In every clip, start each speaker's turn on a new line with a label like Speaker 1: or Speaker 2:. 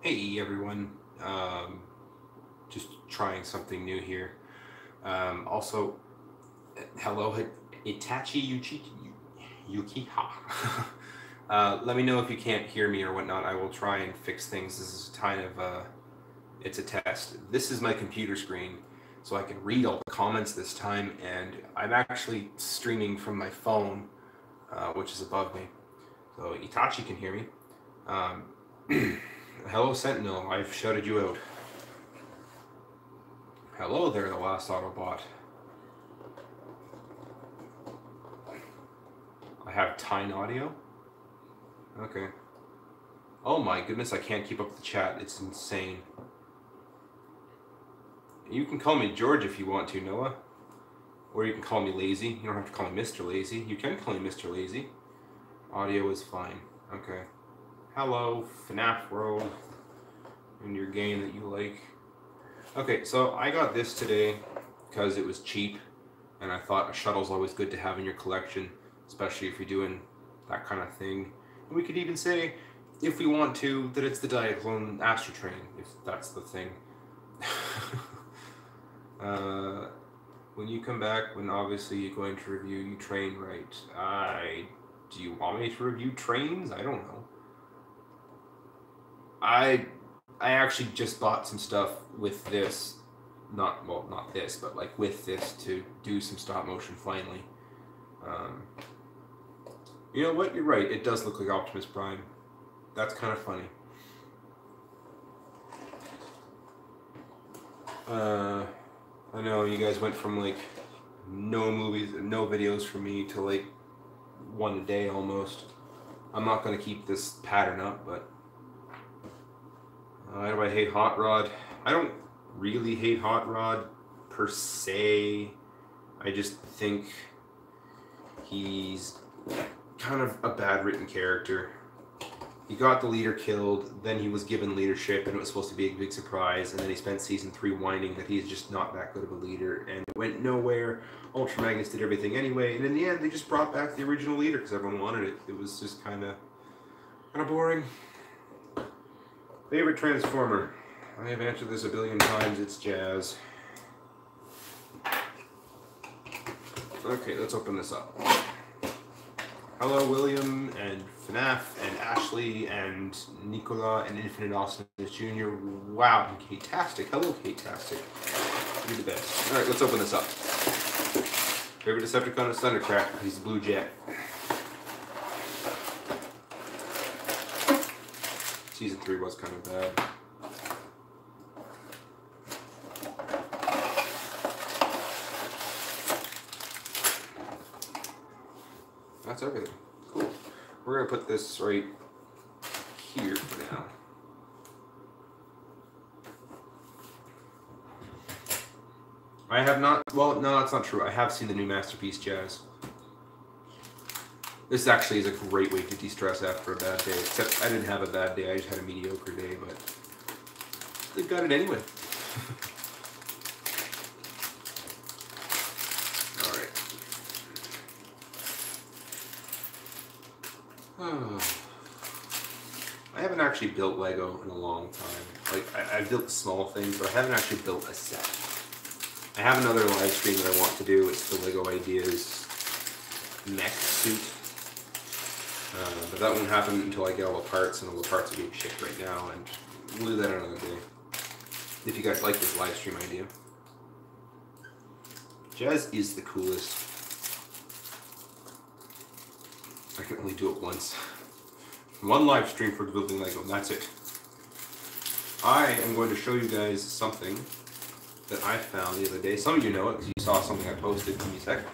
Speaker 1: Hey everyone, just trying something new here. Also, hello, Itachi Yukiha. Let me know if you can't hear me or whatnot. I will try and fix things. This is kind of it's a test. This is my computer screen, so I can read all the comments this time, and I'm actually streaming from my phone, which is above me. So Itachi can hear me. Um, Hello, Sentinel. I've shouted you out. Hello there, the last Autobot. I have Tyne audio. Okay. Oh my goodness, I can't keep up with the chat. It's insane. You can call me George if you want to, Noah. Or you can call me Lazy. You don't have to call me Mr. Lazy. You can call me Mr. Lazy. Audio is fine. Okay. Hello, FNAF World. And your game that you like. Okay, so I got this today because it was cheap, and I thought a shuttle's always good to have in your collection, especially if you're doing that kind of thing. And we could even say, if we want to, that it's the Diaclone Astro Train, if that's the thing. When you come back, when obviously you're going to review, you train right. Do you want me to review trains? I don't know. I actually just bought some stuff with this, not this, but like with this to do some stop motion finally. You know what? You're right. It does look like Optimus Prime. That's kind of funny. I know you guys went from like no movies, no videos from me to like one a day almost. I'm not going to keep this pattern up, but why do I hate Hot Rod? I don't really hate Hot Rod per se. I just think he's kind of a bad written character. He got the leader killed, then he was given leadership, and it was supposed to be a big surprise, and then he spent season 3 whining that he's just not that good of a leader, and it went nowhere. Ultra Magnus did everything anyway, and in the end, they just brought back the original leader because everyone wanted it. It was just kind of boring. Favorite Transformer? I have answered this a billion times. It's Jazz. Okay, let's open this up. Hello, William, and FNAF, and Ashley, and Nicola, and Infinite Awesomeness Jr. Wow, and Kate-tastic. Hello, Kate-tastic. You're the best. Alright, let's open this up. Favorite Decepticon is Thundercrack. He's the Blue Jet. Season 3 was kind of bad. That's everything. Cool. We're going to put this right here for now. I have not, well, no, that's not true. I have seen the new Masterpiece Jazz. This actually is a great way to de-stress after a bad day, except I didn't have a bad day, I just had a mediocre day, but they got it anyway. Alright. I haven't actually built Lego in a long time. Like, I've built small things, but I haven't actually built a set. I have another live stream that I want to do. It's the Lego Ideas mech suit. But that won't happen until I get all the parts, and all the parts are being shipped right now, and we'll do that another day. If you guys like this live stream idea. Jazz is the coolest. I can only do it once. One live stream for building Lego, and that's it. I am going to show you guys something that I found the other day. Some of you know it because you saw something I posted. Give me a sec.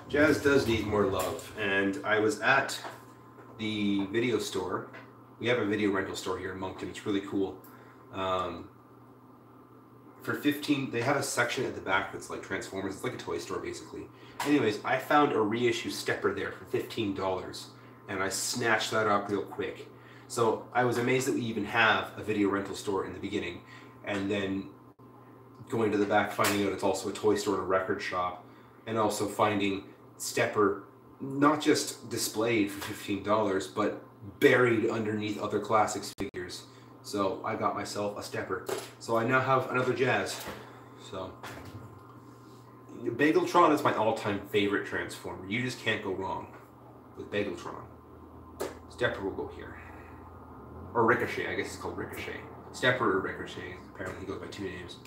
Speaker 1: Jazz does need more love, and I was at the video store. We have a video rental store here in Moncton. It's really cool. for 15, they have a section at the back that's like Transformers. It's like a toy store basically. Anyways, I found a reissue stepper there for $15, and I snatched that up real quick. So I was amazed that we even have a video rental store in the beginning, and then going to the back, finding out it's also a toy store and a record shop, and also finding stepper not just displayed for $15, but buried underneath other classics figures. So I got myself a stepper. So I now have another Jazz. So Bageltron is my all-time favorite Transformer. You just can't go wrong with Bageltron. Stepper will go here. Or Ricochet, I guess it's called Ricochet. Stepper or Ricochet, apparently he goes by 2 names.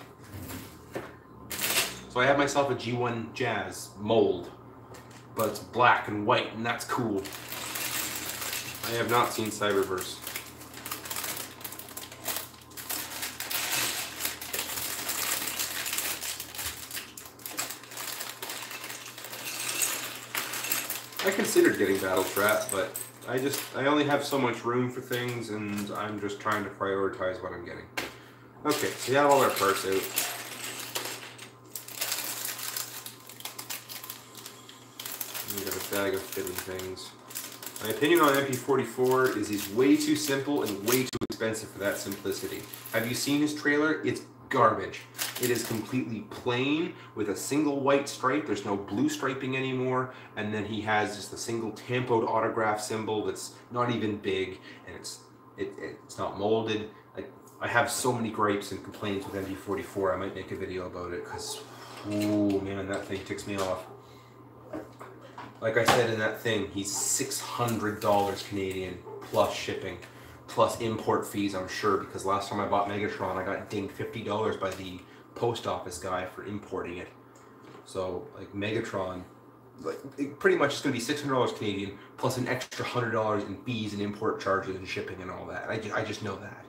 Speaker 1: So I have myself a G1 Jazz mold, but it's black and white, and that's cool. I have not seen Cyberverse. I considered getting Battle Trap, but I only have so much room for things, and I'm just trying to prioritize what I'm getting. Okay, so we have all our parts out. We got a bag of fitting things. My opinion on MP44 is he's way too simple and way too expensive for that simplicity. Have you seen his trailer? It's garbage. It is completely plain with a single white stripe. There's no blue striping anymore. And then he has just a single tampoed autograph symbol that's not even big, and it's not molded. Like, I have so many gripes and complaints with MP44. I might make a video about it because, oh man, that thing ticks me off. Like I said in that thing, he's $600 Canadian plus shipping, plus import fees, I'm sure, because last time I bought Megatron, I got dinged $50 by the post office guy for importing it. So, like, Megatron, like, it pretty much is going to be $600 Canadian plus an extra $100 in fees and import charges and shipping and all that. I just know that.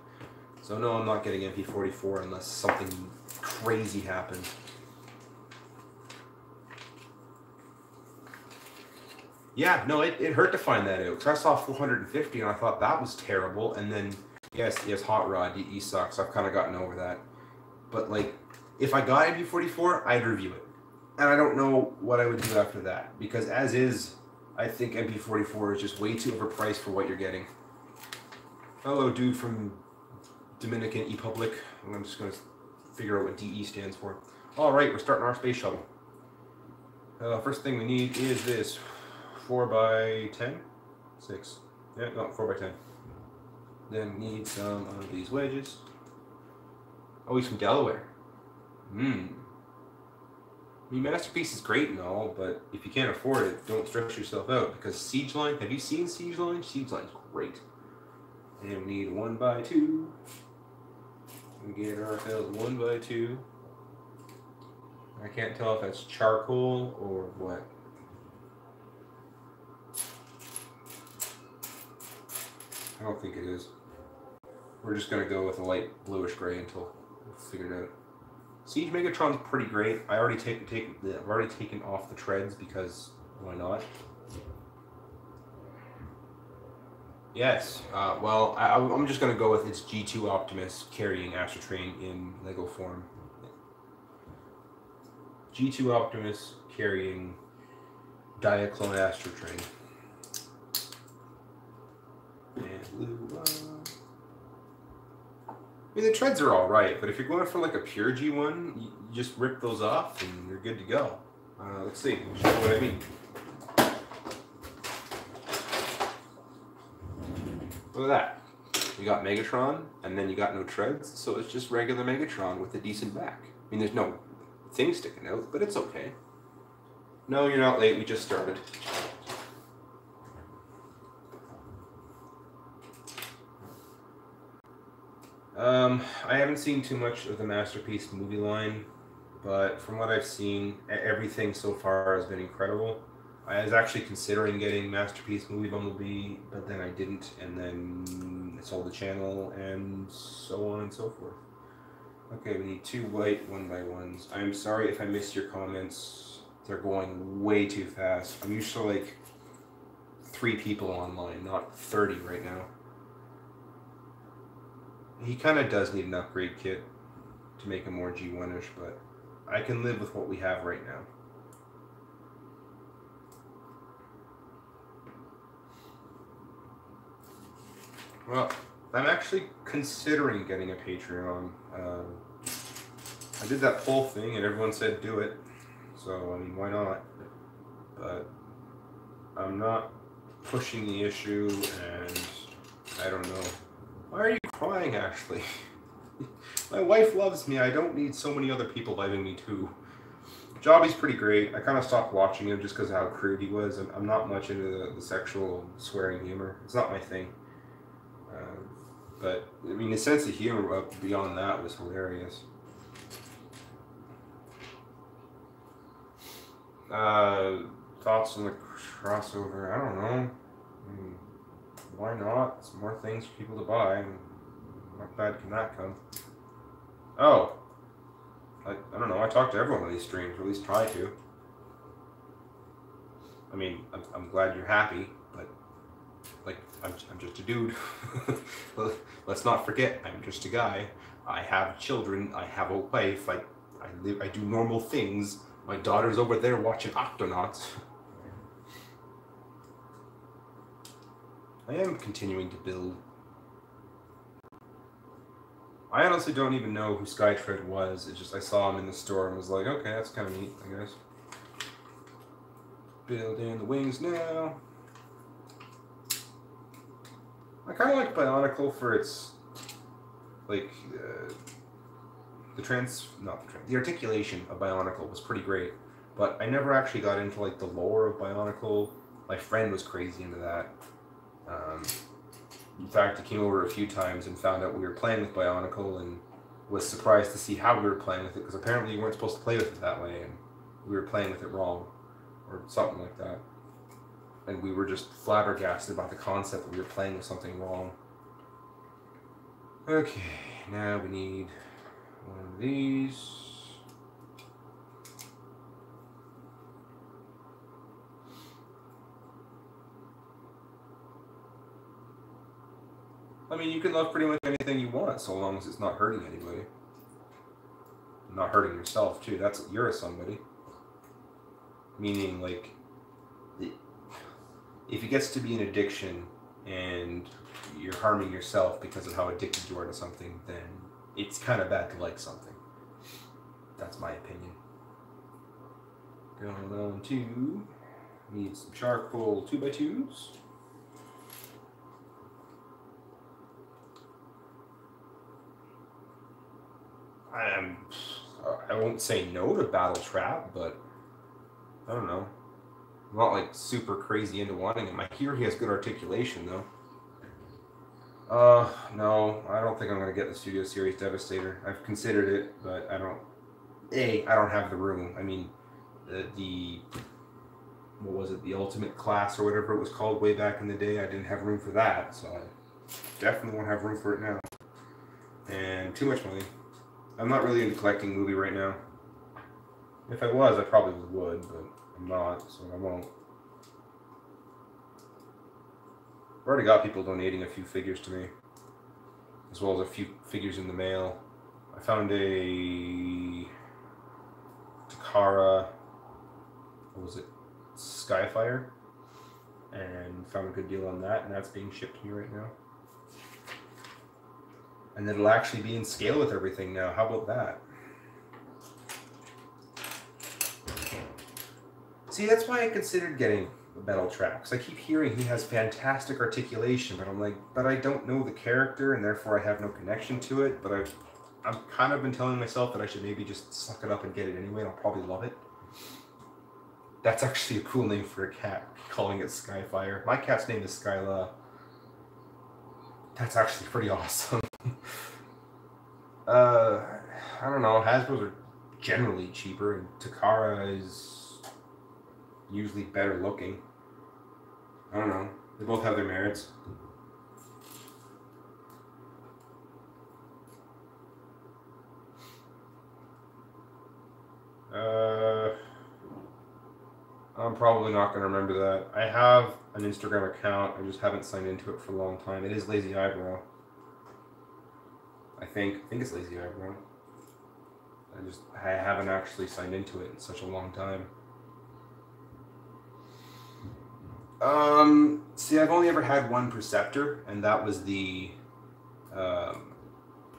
Speaker 1: So no, I'm not getting MP44 unless something crazy happens. Yeah, no, it hurt to find that out, because I saw 450 and I thought that was terrible, and then, yes, Hot Rod, he sucks. I've kind of gotten over that. But, like, if I got MP44, I'd review it. And I don't know what I would do after that, because as is, I think MP44 is just way too overpriced for what you're getting. Hello, dude from Dominican Republic. I'm just going to figure out what DE stands for. All right, we're starting our space shuttle. First thing we need is this. 4x10? 6. Yeah, no, 4x10. Then we need some of these wedges. Oh, he's from Delaware. I mean, Masterpiece is great and all, but if you can't afford it, don't stress yourself out, because Siege Line, have you seen Siege Line? Siege Line's great. And we need 1x2. We get ourselves 1x2. I can't tell if that's charcoal or what. I don't think it is. We're just going to go with a light bluish gray until we figure it out. Siege Megatron's pretty great. I've already taken off the treads because why not? Yes. Well, I'm just going to go with its G2 Optimus carrying Astro Train in Lego form. G2 Optimus carrying Diaclone Astro Train. And blue. I mean, the treads are all right, but if you're going for like a pure G1, you just rip those off and you're good to go. Let's see. I'll show you what I mean. Look at that. You got Megatron, and then you got no treads, so it's just regular Megatron with a decent back. I mean, there's no thing sticking out, but it's okay. No, you're not late. We just started. I haven't seen too much of the Masterpiece movie line, but from what I've seen, everything so far has been incredible. I was actually considering getting Masterpiece Movie Bumblebee, but then I didn't, and then I sold the channel, and so on and so forth. Okay, we need 2 white 1x1s. I'm sorry if I missed your comments. They're going way too fast. I'm used to like 3 people online, not 30 right now. He kind of does need an upgrade kit, to to make him more G1-ish, but I can live with what we have right now. Well, I'm actually considering getting a Patreon. I did that poll thing and everyone said do it. So, I mean, why not? But I'm not pushing the issue, and I don't know. Why are you crying, Ashley? My wife loves me. I don't need so many other people loving me too. Jobby's pretty great. I kind of stopped watching him just because of how crude he was. I'm not much into the sexual swearing humor. It's not my thing. But, I mean, his sense of humor beyond that was hilarious. Thoughts on the crossover? I don't know. I mean, why not? Some more things for people to buy. Not bad can that come? Oh. I don't know. I talk to everyone on these streams, or at least try to. I mean, I'm glad you're happy, but like, I'm just a dude. Let's not forget, I'm just a guy. I have children. I have a wife. I do normal things. My daughter's over there watching Octonauts. I am continuing to build. I honestly don't even know who Skytread was. It's just I saw him in the store and was like, okay, that's kind of neat, I guess. Building the wings now. I kind of like Bionicle for its, like, the articulation of Bionicle was pretty great, but I never actually got into like the lore of Bionicle. My friend was crazy into that. In fact, he came over a few times and found out we were playing with Bionicle and was surprised to see how we were playing with it, because apparently you weren't supposed to play with it that way, and we were playing with it wrong, or something like that. And we were just flabbergasted about the concept that we were playing with something wrong. Okay, now we need one of these. I mean, you can love pretty much anything you want, so long as it's not hurting anybody. Not hurting yourself, too. You're a somebody. Meaning, like, if it gets to be an addiction and you're harming yourself because of how addicted you are to something, then it's kind of bad to like something. That's my opinion. Going on to, need some charcoal 2x2s. I won't say no to Battle Trap, but I don't know. I'm not like super crazy into wanting him. I hear he has good articulation though. No, I don't think I'm gonna get the Studio Series Devastator. I've considered it, but I don't have the room. I mean, what was it, the Ultimate Class or whatever it was called way back in the day, I didn't have room for that, so I definitely won't have room for it now. And too much money. I'm not really into collecting movie right now. If I was, I probably would, but I'm not, so I won't. I've already got people donating a few figures to me, as well as a few figures in the mail. I found a Takara, what was it, Skyfire, and found a good deal on that, and that's being shipped to me right now. And it'll actually be in scale with everything now. How about that? See, that's why I considered getting the Battle Trap, because I keep hearing he has fantastic articulation, but I'm like, but I don't know the character, and therefore I have no connection to it, but I've kind of been telling myself that I should maybe just suck it up and get it anyway, and I'll probably love it. That's actually a cool name for a cat, calling it Skyfire. My cat's name is Skyla. That's actually pretty awesome. I don't know, Hasbro's are generally cheaper, and Takara is usually better looking. I don't know, they both have their merits. I'm probably not going to remember that. I have an Instagram account, I just haven't signed into it for a long time. It is Lazy Eyebrow. I think it's Lazy Eyebrow. I haven't actually signed into it in such a long time. See, I've only ever had one Perceptor, and that was the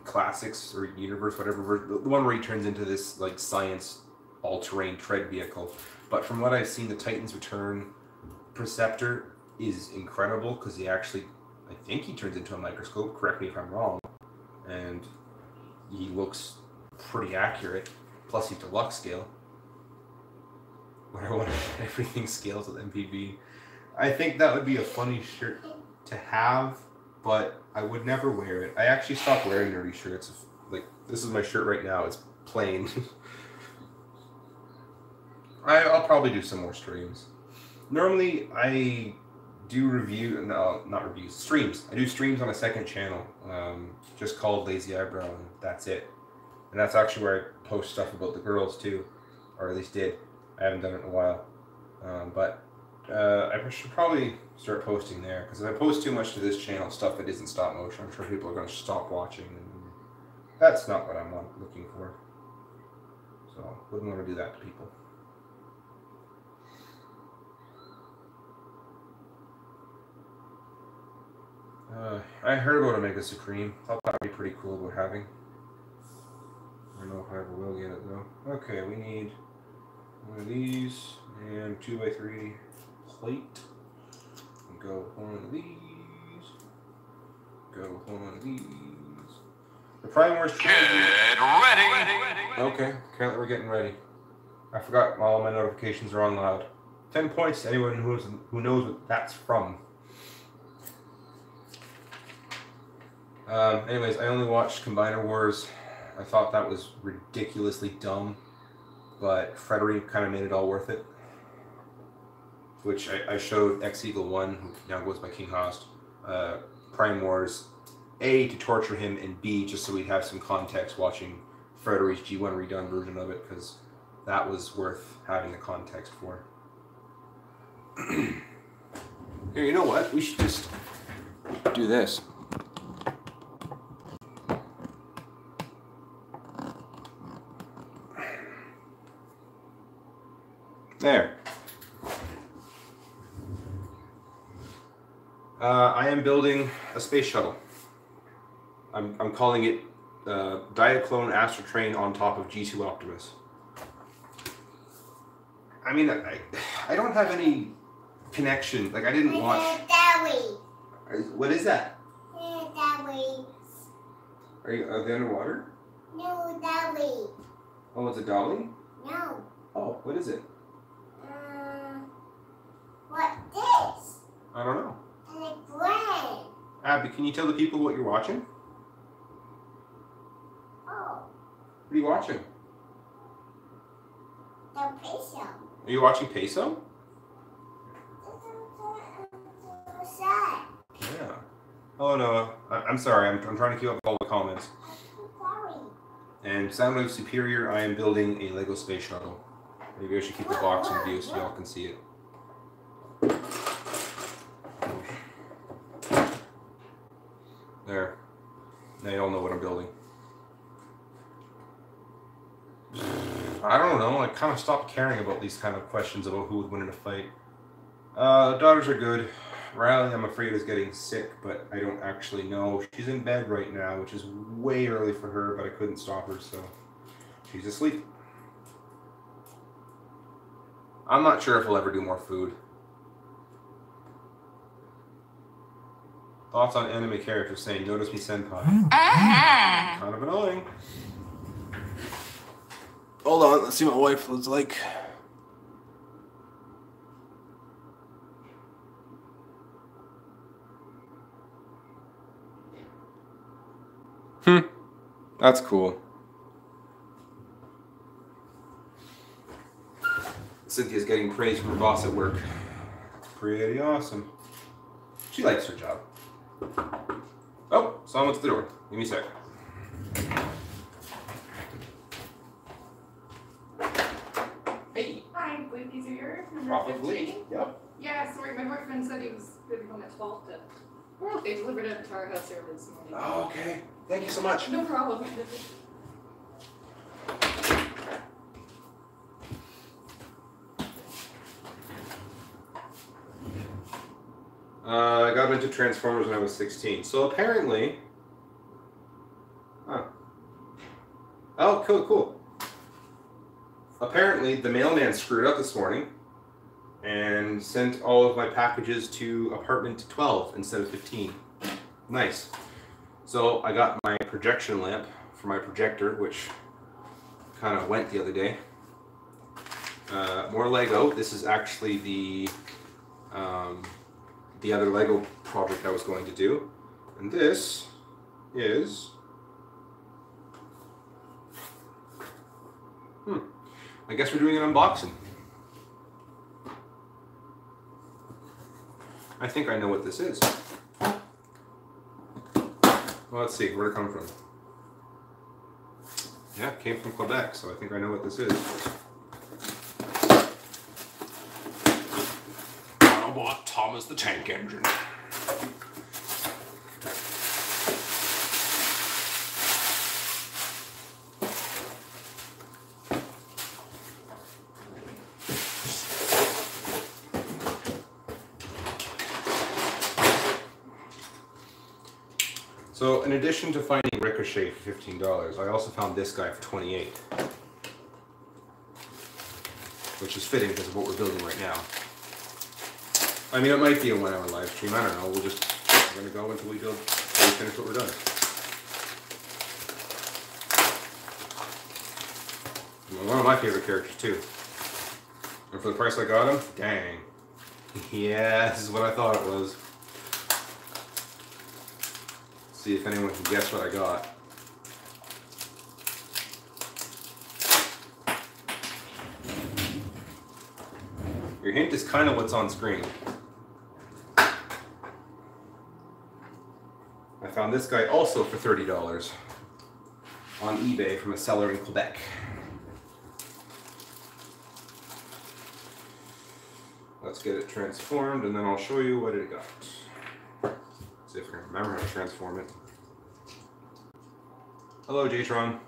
Speaker 1: Classics or Universe, whatever, the one where he turns into this like science all-terrain tread vehicle. But from what I've seen, the Titan's Return Perceptor is incredible because he actually, I think he turns into a microscope, correct me if I'm wrong, and he looks pretty accurate, plus he's deluxe scale. Where I want everything scales with MPV. I think that would be a funny shirt to have, but I would never wear it. I actually stopped wearing nerdy shirts. Like, this is my shirt right now. It's plain. I'll probably do some more streams. Normally, I do streams. I do streams on a second channel, just called Lazy Eyebrow, and that's it. And that's actually where I post stuff about the girls too, or at least did. I haven't done it in a while, but I should probably start posting there, because if I post too much to this channel, stuff that isn't stop motion, I'm sure people are going to stop watching, and that's not what I'm looking for. So, wouldn't want to do that to people. I heard about Omega Supreme. Thought that would be pretty cool about having. I don't know if I ever will get it though. Okay, we need one of these and 2x3 plate. And go with one of these. Go with one of these. The Primor's
Speaker 2: Get ready!
Speaker 1: Okay, apparently we're getting ready. I forgot all my notifications are on loud. 10 points to anyone who knows what that's from. Anyways, I only watched Combiner Wars. I thought that was ridiculously dumb, but Frederick kind of made it all worth it. Which I showed X Eagle 1, who now goes by King Host, Prime Wars, A, to torture him, and B, just so we'd have some context watching Frederick's G1 redone version of it, because that was worth having the context for. Here, you know what? We should just do this. There. I am building a space shuttle. I'm calling it Diaclone Astrotrain on top of G2 Optimus. I mean, I don't have any connection. Like, I didn't watch... What is that? Are they underwater?
Speaker 3: No, dolly.
Speaker 1: Oh, it's a dolly?
Speaker 3: No.
Speaker 1: Oh, what is it?
Speaker 3: What this?
Speaker 1: I don't know.
Speaker 3: And a brain.
Speaker 1: Abby, can you tell the people what you're watching?
Speaker 3: Oh,
Speaker 1: What are you watching?
Speaker 3: the pizza.
Speaker 1: Are you watching Peso?
Speaker 3: Sad.
Speaker 1: Yeah. Oh, no. I'm sorry. I'm trying to keep up with all the comments.
Speaker 3: Sorry.
Speaker 1: And Soundwave Superior, I am building a Lego space shuttle. Maybe I should keep the box in view so y'all can see it. There. Now y'all know what I'm building. I don't know. I kind of stopped caring about these kind of questions about who would win in a fight. The daughters are good. Riley, I'm afraid, is getting sick, but I don't actually know. She's in bed right now, which is way early for her, but I couldn't stop her, so she's asleep. I'm not sure if we'll ever do more food. Thoughts on anime characters saying, "Notice me, senpai." Kind of annoying. Hold on, let's see what my wife looks like. That's cool. Cynthia's getting praise from her boss at work. Pretty awesome. She likes her job. Oh, someone's at the door. Give me a sec. Hey.
Speaker 4: Hi, I believe these are yours. Number
Speaker 1: Probably.
Speaker 4: 15?
Speaker 1: Yep.
Speaker 4: Yeah, sorry, my boyfriend said he was going to come at 12 to... Well, they delivered it to our house early this morning.
Speaker 1: Oh, okay. Thank you so much.
Speaker 4: No problem.
Speaker 1: I got into Transformers when I was 16. So apparently... Huh. Oh, cool. Apparently, the mailman screwed up this morning and sent all of my packages to apartment 12 instead of 15. Nice. So I got my projection lamp for my projector, which kind of went the other day. More Lego. This is actually the other Lego project I was going to do. And this is... I guess we're doing an unboxing. I think I know what this is. Well, let's see, where'd it come from? Yeah, it came from Quebec, so I think I know what this is. Autobot Thomas the Tank Engine. So, in addition to finding Ricochet for $15, I also found this guy for $28. Which is fitting because of what we're building right now. I mean, it might be a 1 hour live stream, I don't know. We're going to go until we finish what we're done. One of my favorite characters, too. And for the price I got him, dang. Yeah, this is what I thought it was. See if anyone can guess what I got. Your hint is kind of what's on screen. I found this guy also for $30 on eBay from a seller in Quebec. Let's get it transformed and then I'll show you what it got. See if I can remember how to transform it. Hello, J-Tron.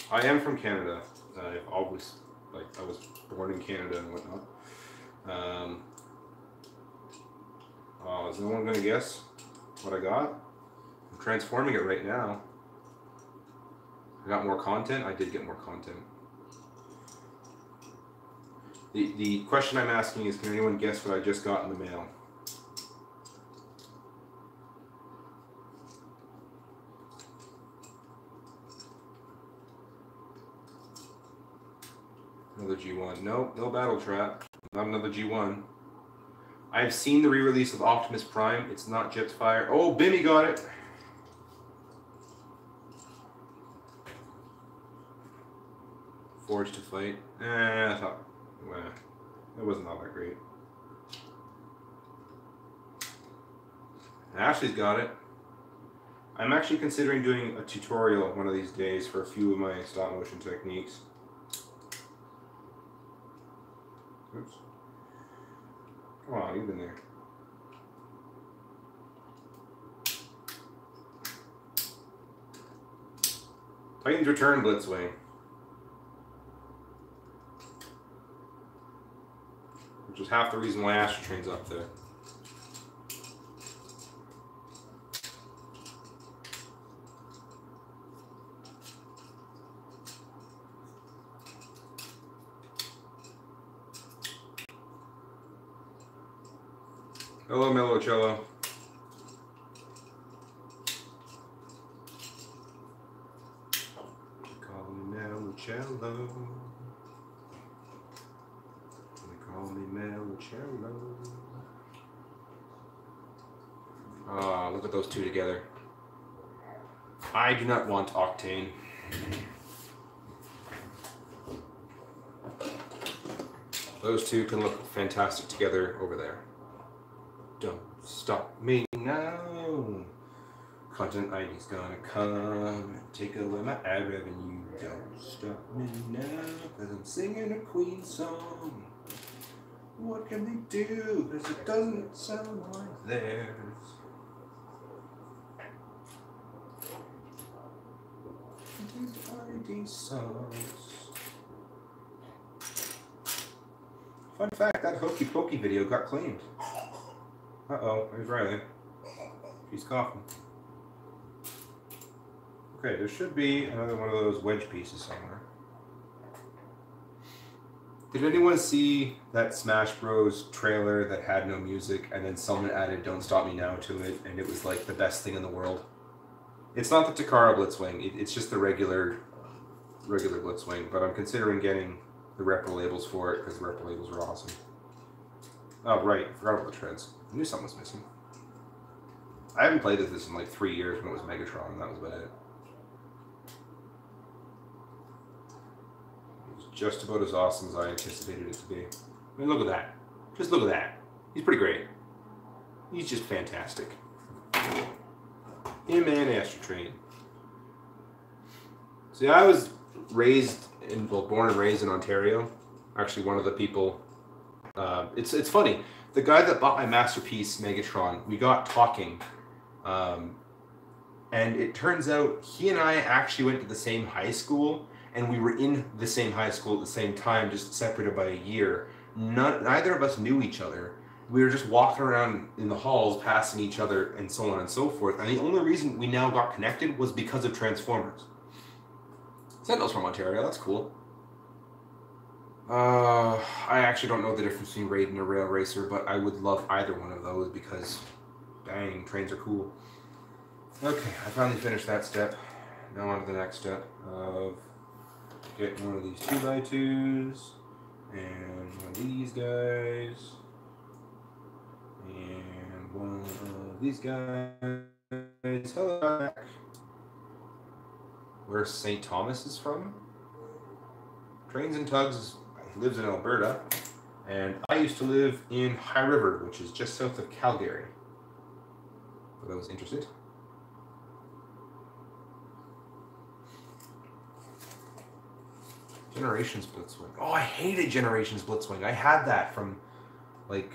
Speaker 1: I am from Canada. I've always, I was born in Canada and whatnot. Is no one going to guess what I got? I'm transforming it right now. I got more content? I did get more content. The question I'm asking is, can anyone guess what I just got in the mail? Another G1. Nope, no battle trap. Not another G1. I've seen the re-release of Optimus Prime. It's not Jetfire. Oh, Bimmy got it. Forged to Fight. I thought, it wasn't all that great. Ashley's got it. I'm actually considering doing a tutorial one of these days for a few of my stop motion techniques. Oops. Come on, you've been there. Titans Return Blitzwing. Which is half the reason why Asher trains up there. Hello, Mellocello. Call me Mellocello. They call me Mellocello. Ah, look at those two together. I do not want Octane. Those two can look fantastic together over there. Don't stop me now. Content ID's gonna come and take away my ad revenue. Don't stop me now, cause I'm singing a Queen song. What can they do? Cause it doesn't sound like theirs. ID songs. Fun fact, that Hokey Pokey video got claimed. Uh-oh, there's Riley. She's coughing. Okay, there should be another one of those wedge pieces somewhere. Did anyone see that Smash Bros. Trailer that had no music and then someone added Don't Stop Me Now to it and it was like the best thing in the world? It's not the Takara Blitzwing, it's just the regular Blitzwing, but I'm considering getting the repro labels for it because the repro labels are awesome. Oh, right, I forgot about the treads. I knew something was missing. I haven't played this in like 3 years when it was Megatron, and that was about it. It was just about as awesome as I anticipated it to be. I mean, look at that. Just look at that. He's pretty great. He's just fantastic. Him and Astro Train. See, I was born and raised in Ontario. Actually, one of the people. It's funny. The guy that bought my Masterpiece Megatron, we got talking, and it turns out he and I actually went to the same high school, and we were in the same high school at the same time, just separated by a year. Neither of us knew each other. We were just walking around in the halls, passing each other, and so on and so forth. And the only reason we now got connected was because of Transformers. Sentinel's from Ontario. That's cool. I actually don't know the difference between Raid and a Rail Racer, but I would love either one of those because, dang, trains are cool. Okay, I finally finished that step. Now on to the next step of getting one of these 2x2s and one of these guys and one of these guys. Hello back. Where St. Thomas is from? Trains and Tugs lives in Alberta, and I used to live in High River, which is just south of Calgary. For those interested. Generations Blitzwing. Oh, I hated Generations Blitzwing. I had that from, like,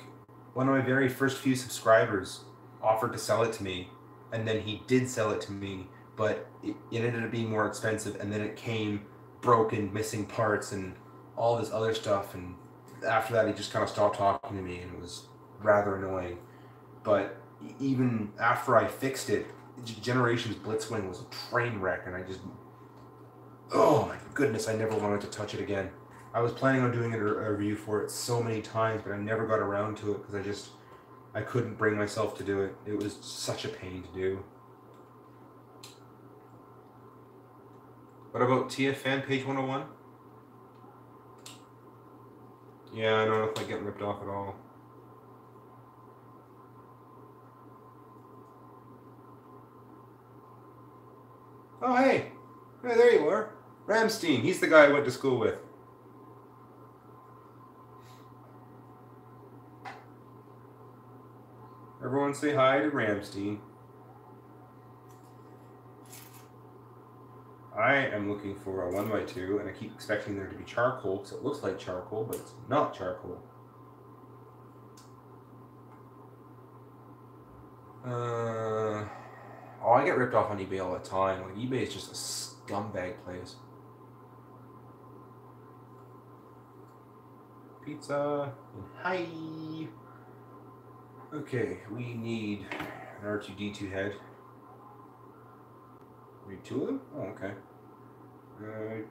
Speaker 1: one of my very first few subscribers offered to sell it to me, and then he did sell it to me, but it ended up being more expensive, and then it came broken, missing parts, and all this other stuff, and after that he just kind of stopped talking to me, and it was rather annoying. But even after I fixed it, Generations Blitzwing was a train wreck, and I just, oh my goodness, I never wanted to touch it again. I was planning on doing a review for it so many times, but I never got around to it because I couldn't bring myself to do it. It was such a pain to do. What about TFN page 101? Yeah, I don't know if I get ripped off at all. Oh, hey. Hey, there you are. Ramstein. He's the guy I went to school with. Everyone say hi to Ramstein. I am looking for a 1x2, and I keep expecting there to be charcoal, because it looks like charcoal, but it's not charcoal. Oh, I get ripped off on eBay all the time. Like, eBay is just a scumbag place. Pizza, and hi! Okay, we need an R2-D2 head. We need two of them? Oh, okay. And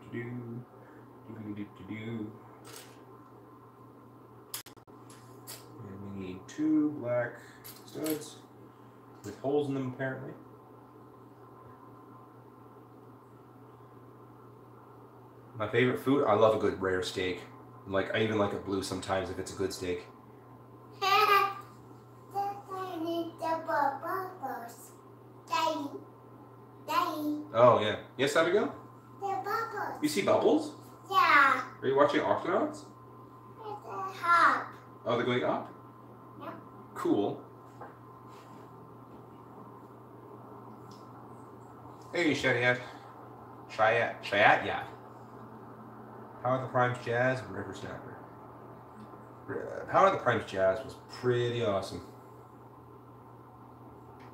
Speaker 1: we need two black studs with holes in them, apparently. My favorite food? I love a good rare steak. Like, I even like it blue sometimes if it's a good steak. Oh, yeah. Yes, Abigail?
Speaker 3: The bubbles.
Speaker 1: You see bubbles?
Speaker 3: Yeah.
Speaker 1: Are you watching Octonauts?
Speaker 3: It's a hop.
Speaker 1: Oh, they're going up?
Speaker 3: Yep.
Speaker 1: Cool. Hey, Shayat. Shayat, yeah. Power of the Primes Jazz and River Snapper. Power of the Primes Jazz was pretty awesome.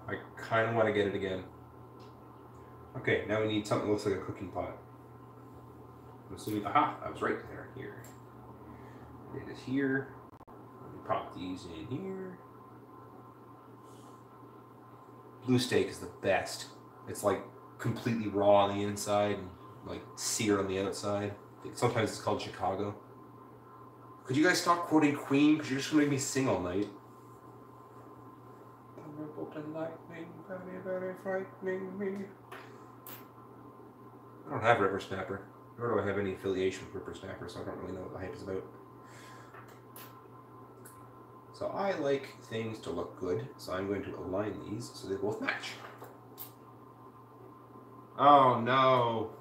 Speaker 1: I kind of want to get it again. Okay, now we need something that looks like a cooking pot. I'm assuming, aha, I was right there, here. It is here. Let me pop these in here. Blue steak is the best. It's like completely raw on the inside and like seared on the outside. Sometimes it's called Chicago. Could you guys stop quoting Queen? Because you're just going to make me sing all night. Thunderbolt and lightning, very, very frightening me. I don't have River Snapper. Nor do I have any affiliation with River Snapper, so I don't really know what the hype is about. So I like things to look good, so I'm going to align these so they both match. Oh no.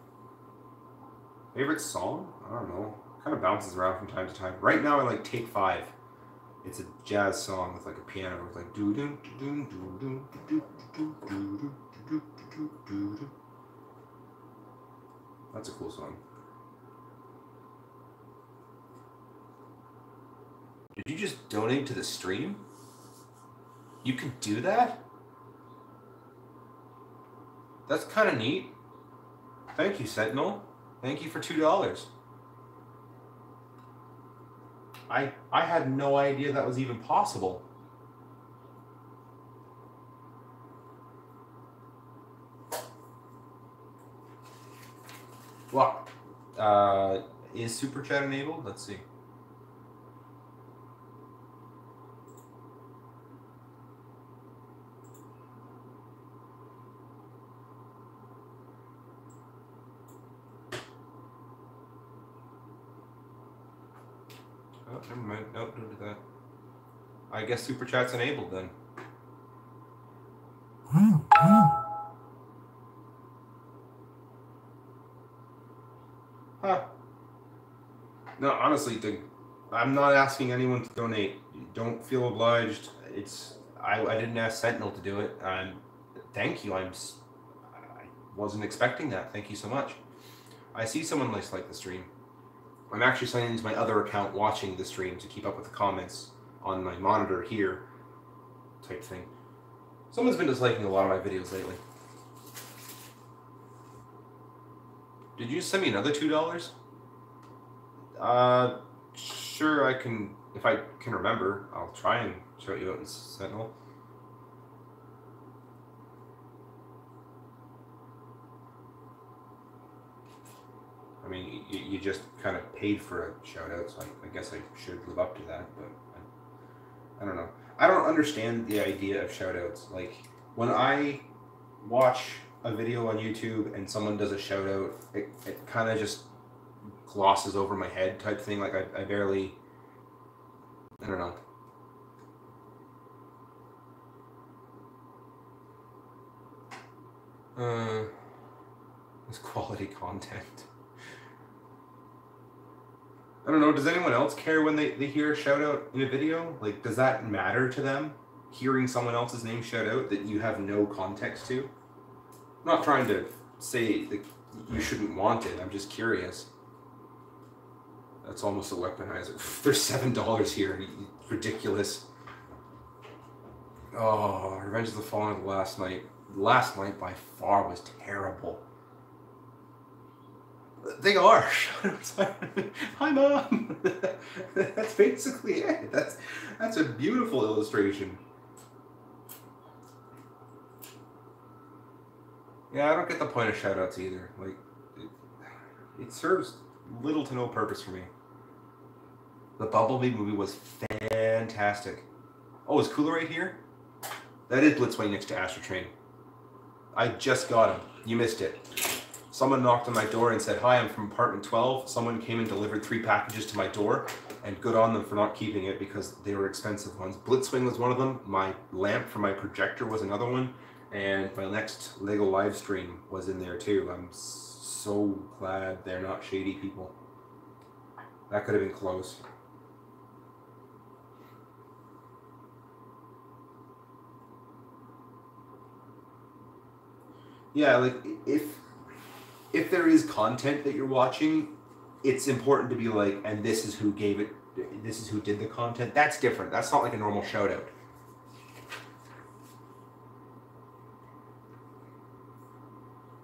Speaker 1: Favorite song? I don't know. Kind of bounces around from time to time. Right now I like Take 5. It's a jazz song with like a piano with like doo doo doo doo doo doo doo doo doo doo doo. That's a cool song. Did you just donate to the stream? You can do that? That's kind of neat. Thank you, Sentinel. Thank you for $2. I had no idea that was even possible. What? Is Super Chat enabled? Let's see. Oh, never mind. Nope, don't do that. I guess Super Chat's enabled then. Huh. No, honestly, I'm not asking anyone to donate. Don't feel obliged. I didn't ask Sentinel to do it. Thank you. I wasn't expecting that. Thank you so much. I see someone like the stream. I'm actually signing into my other account watching the stream to keep up with the comments on my monitor here type thing. Someone's been disliking a lot of my videos lately. Did you send me another $2? Sure, I can, if I can remember, I'll try and shout you out in Sentinel. I mean, you just kind of paid for a shout out, so I guess I should live up to that, but I don't know. I don't understand the idea of shout outs. Like, when I watch a video on YouTube and someone does a shout out, it kind of just glosses over my head type thing. Like, I barely, I don't know. It's quality content. I don't know, does anyone else care when they hear a shout out in a video? Like, does that matter to them? Hearing someone else's name shout out that you have no context to? I'm not trying to say that you shouldn't want it, I'm just curious. That's almost a weaponizer. There's $7 here, ridiculous. Oh, Revenge of the Fallen last night. Last night by far was terrible. They are. Hi, Mom. That's basically it. That's a beautiful illustration. Yeah, I don't get the point of shoutouts either. Like, it serves little to no purpose for me. The Bumblebee movie was fantastic. Oh, is Cooler right here? That is Blitzwing next to Astro Train. I just got him. You missed it. Someone knocked on my door and said, "Hi, I'm from apartment 12. Someone came and delivered 3 packages to my door, and good on them for not keeping it because they were expensive ones. Blitzwing was one of them. My lamp for my projector was another one, and my next Lego live stream was in there too. I'm so glad they're not shady people. That could have been close." Yeah, like if there is content that you're watching, it's important to be like, and this is who gave it, this is who did the content. That's different. That's not like a normal shout out.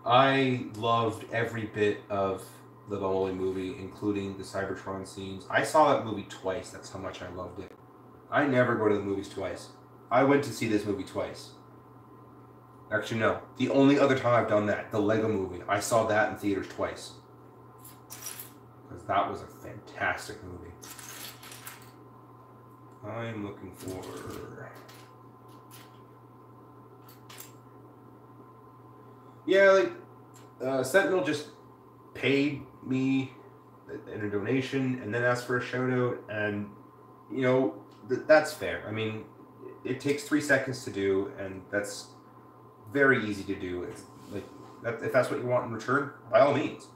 Speaker 1: I loved every bit of the Bumblebee movie, including the Cybertron scenes. I saw that movie twice. That's how much I loved it. I never go to the movies twice. I went to see this movie twice. Actually, no. The only other time I've done that, the Lego movie, I saw that in theaters twice. Because that was a fantastic movie. I'm looking for... Yeah, like, Sentinel just paid me in a donation and then asked for a shout out, and, you know, that's fair. I mean, it takes 3 seconds to do, and that's very easy to do. It's like, if that's what you want in return, by all means.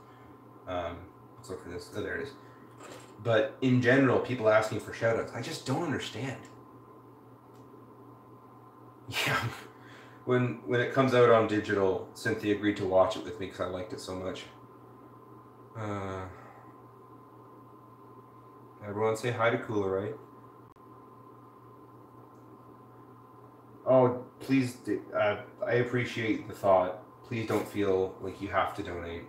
Speaker 1: Let's look for this. Oh, there it is. But in general, people asking for shout outs, I just don't understand. Yeah. When it comes out on digital, Cynthia agreed to watch it with me because I liked it so much. Everyone say hi to Cooler, right? Oh, please, I appreciate the thought. Please don't feel like you have to donate.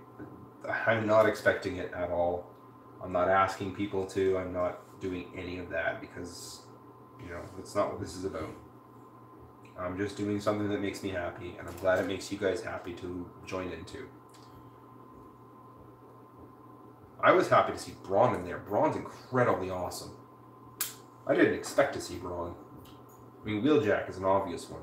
Speaker 1: I'm not expecting it at all. I'm not asking people to. I'm not doing any of that because, you know, it's not what this is about. I'm just doing something that makes me happy, and I'm glad it makes you guys happy to join into. I was happy to see Braun in there. Braun's incredibly awesome. I didn't expect to see Braun. I mean, Wheeljack is an obvious one.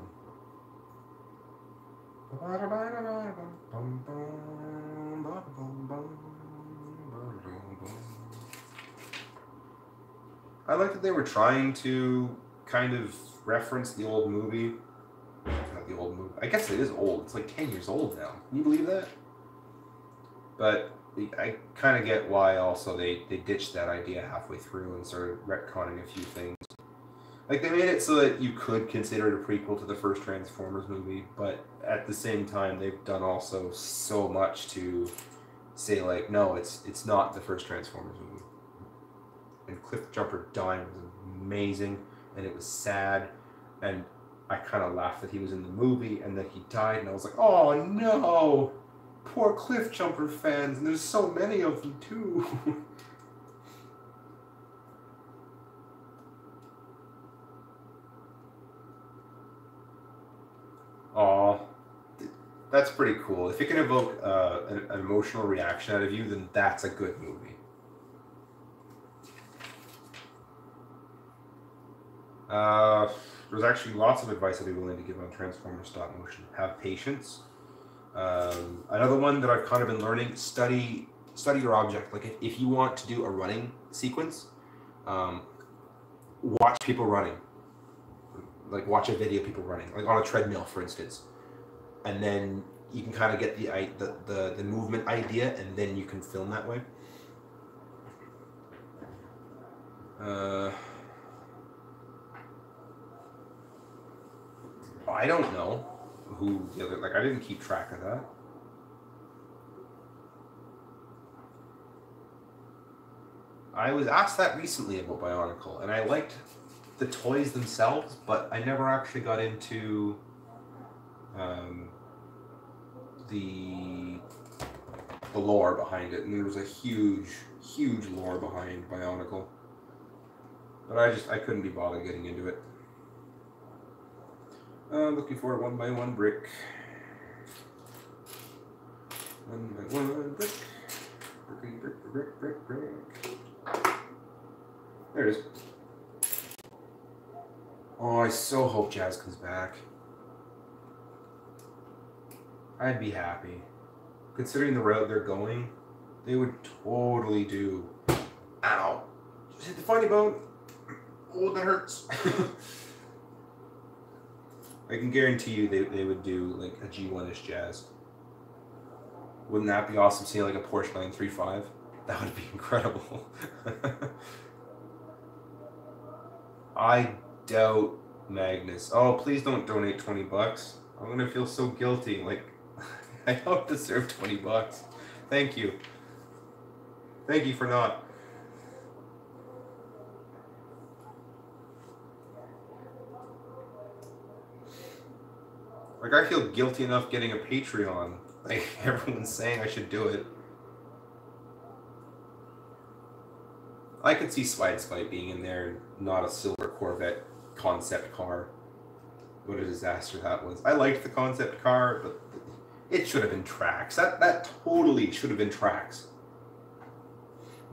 Speaker 1: I like that they were trying to kind of reference the old movie. Not the old movie. I guess it is old. It's like 10 years old now. Can you believe that? But I kind of get why also they ditched that idea halfway through and started retconning a few things. Like, they made it so that you could consider it a prequel to the first Transformers movie, but at the same time, they've done also so much to say, like, no, it's not the first Transformers movie. And Cliff Jumper dying was amazing, and it was sad, and I kind of laughed that he was in the movie, and that he died, and I was like, oh no! Poor Cliff Jumper fans, and there's so many of them, too. Aw, that's pretty cool. If it can evoke an emotional reaction out of you, then that's a good movie. There's actually lots of advice I'd be willing to give on Transformers stop motion. Have patience. Another one that I've kind of been learning, study your object. Like, if you want to do a running sequence, watch people running. Like, watch a video of people running, like on a treadmill, for instance, and then you can kind of get the movement idea, and then you can film that way. I don't know who the other, like, I didn't keep track of that. I was asked that recently about Bionicle, and I liked the toys themselves, but I never actually got into the lore behind it, and there was a huge lore behind Bionicle, but I couldn't be bothered getting into it. Looking for a 1x1 brick. 1x1 brick. Brick. There it is. Oh, I so hope Jazz comes back. I'd be happy. Considering the route they're going, they would totally do... Ow! Just hit the funny bone! Oh, that hurts! I can guarantee you they would do, like, a G1-ish Jazz. Wouldn't that be awesome, seeing, like, a Porsche 935? That would be incredible. I doubt Magnus. Oh, please don't donate $20. I'm gonna feel so guilty. Like, I don't deserve $20. Thank you. Thank you for not. Like, I feel guilty enough getting a Patreon. Like, everyone's saying I should do it. I could see Sideswipe being in there, not a silver Corvette concept car. What a disaster that was. I liked the concept car, but it should have been tracks. That totally should have been tracks.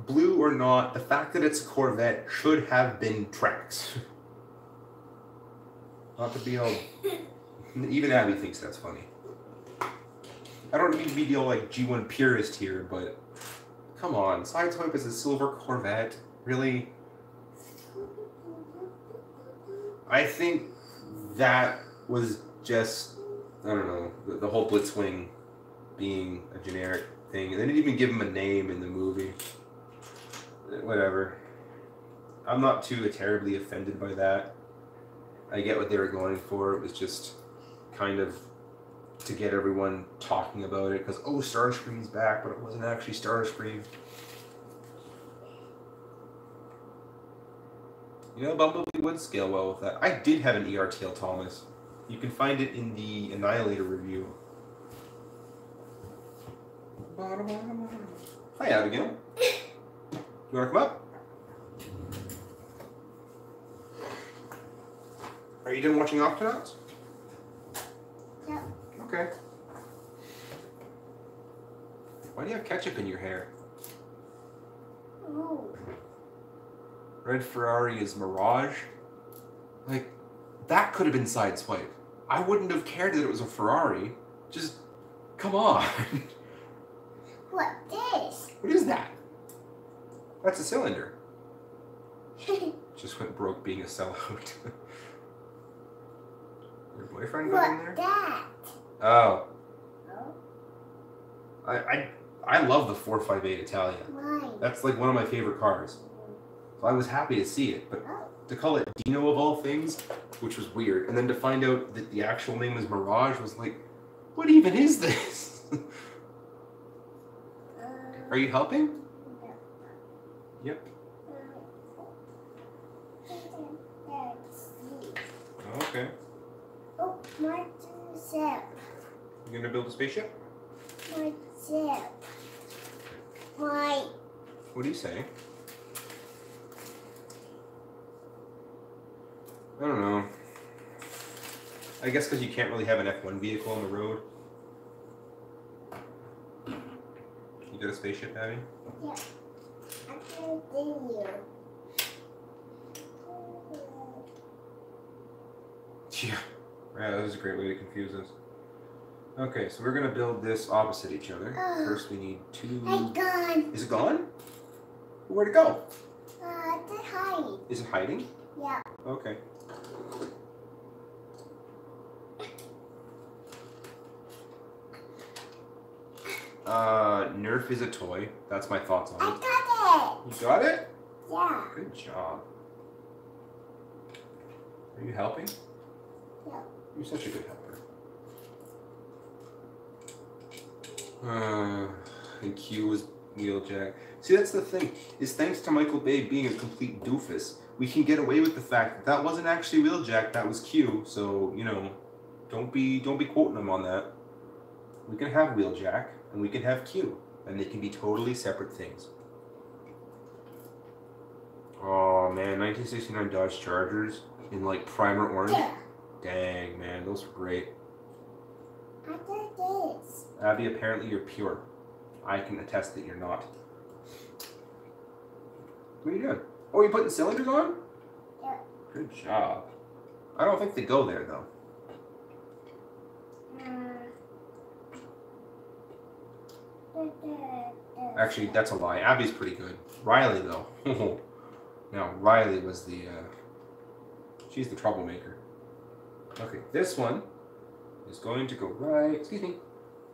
Speaker 1: Blue or not, the fact that it's a Corvette should have been tracks. Not to be all... Even Abby thinks that's funny. I don't mean to be the old like G1 purist here, but come on, Sideswipe is a silver Corvette. Really? I think that was just, I don't know, the whole Blitzwing being a generic thing. And they didn't even give him a name in the movie. Whatever. I'm not too terribly offended by that. I get what they were going for. It was just kind of to get everyone talking about it because, oh, Starscream's back, but it wasn't actually Starscream. You know, Bumblebee would scale well with that. I did have an ER-Tail Thomas. You can find it in the Annihilator review. Hi, Abigail. You want to come up? Are you done watching Octonauts?
Speaker 3: Yeah.
Speaker 1: Okay. Why do you have ketchup in your hair?
Speaker 3: Oh.
Speaker 1: Red Ferrari is Mirage. Like, that could have been Sideswipe. I wouldn't have cared that it was a Ferrari. Just, come on.
Speaker 3: What this?
Speaker 1: What is that? That's a cylinder. Just went broke being a sellout. Your boyfriend got in there?
Speaker 3: What that?
Speaker 1: Oh.
Speaker 3: Oh.
Speaker 1: I love the 458 Italia.
Speaker 3: Why?
Speaker 1: That's like one of my favorite cars. So I was happy to see it, but
Speaker 3: Oh.
Speaker 1: to call it Dino of all things, which was weird, and then to find out that the actual name was Mirage was like, what even is this? Are you helping?
Speaker 3: No.
Speaker 1: Yep. Okay.
Speaker 3: Oh, my zip.
Speaker 1: You gonna build a spaceship?
Speaker 3: My zip. My.
Speaker 1: What do you say? I don't know. I guess because you can't really have an F1 vehicle on the road. You got a spaceship, Abby?
Speaker 3: Yeah. I can see you.
Speaker 1: Yeah. Yeah, that was a great way to confuse us. Okay, so we're gonna build this opposite each other. First, we need two.
Speaker 3: Hey, gone.
Speaker 1: Is it gone? Where'd it go?
Speaker 3: The hide.
Speaker 1: Is it hiding?
Speaker 3: Yeah.
Speaker 1: Okay. Nerf is a toy. That's my thoughts on
Speaker 3: I
Speaker 1: it.
Speaker 3: got it.
Speaker 1: You got it?
Speaker 3: Yeah.
Speaker 1: Good job. Are you helping?
Speaker 3: Yeah.
Speaker 1: You're such a good helper. And Q was Wheeljack. See, that's the thing. Is thanks to Michael Bay being a complete doofus, we can get away with the fact that that wasn't actually Wheeljack, that was Q. So, you know, don't be quoting him on that. We can have Wheeljack and we can have Q, and they can be totally separate things. Oh man, 1969 Dodge Chargers in like primer orange.
Speaker 3: Yeah.
Speaker 1: Dang man, those were great.
Speaker 3: I got this.
Speaker 1: Abby, apparently you're pure. I can attest that you're not. What are you doing? Oh, you putting cylinders on?
Speaker 3: Yeah.
Speaker 1: Good job. I don't think they go there though. Actually, that's a lie. Abby's pretty good. Riley though. Now Riley was the she's the troublemaker. Okay, this one is going to go right. Excuse me.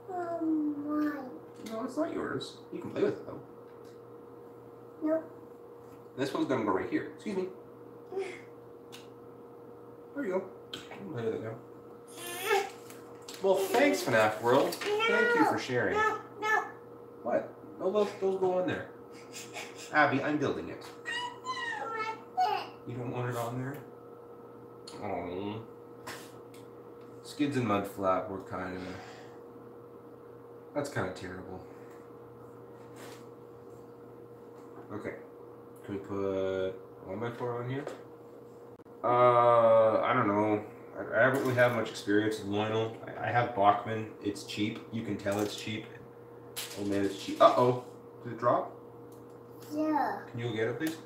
Speaker 3: Mine.
Speaker 1: No, it's not yours. You can play with it though.
Speaker 3: Nope.
Speaker 1: This one's gonna go right here. Excuse me. There you go. You can play with it now. Well, thanks, FNAF World. Thank you for sharing.
Speaker 3: No, no.
Speaker 1: What? No, those go on there. Abby, I'm building it.
Speaker 3: I don't want it.
Speaker 1: You don't want it on there? Oh. Skids and Mudflap were kind of... That's kind of terrible. Okay. Can we put 1x4 on here? I don't know. I haven't really had much experience with Lionel. I have Bachman. It's cheap. You can tell it's cheap. Oh man, it's cheap. Uh-oh. Did it drop?
Speaker 3: Yeah.
Speaker 1: Can you go get it, please?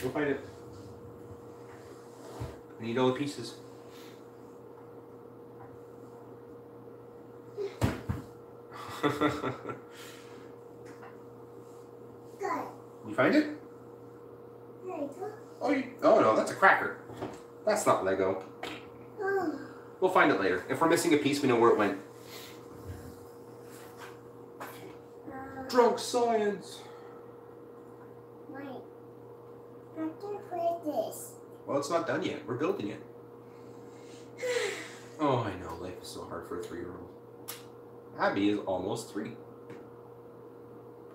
Speaker 1: Go find it. I need all the pieces.
Speaker 3: Good.
Speaker 1: You find it?
Speaker 3: There you go.
Speaker 1: Oh no, that's a cracker. That's not Lego.
Speaker 3: Oh.
Speaker 1: We'll find it later. If we're missing a piece, we know where it went. Drunk science.
Speaker 3: Wait. I can play this.
Speaker 1: Well, it's not done yet. We're building it. Oh, I know. Life is so hard for a 3-year-old. Abby is almost 3.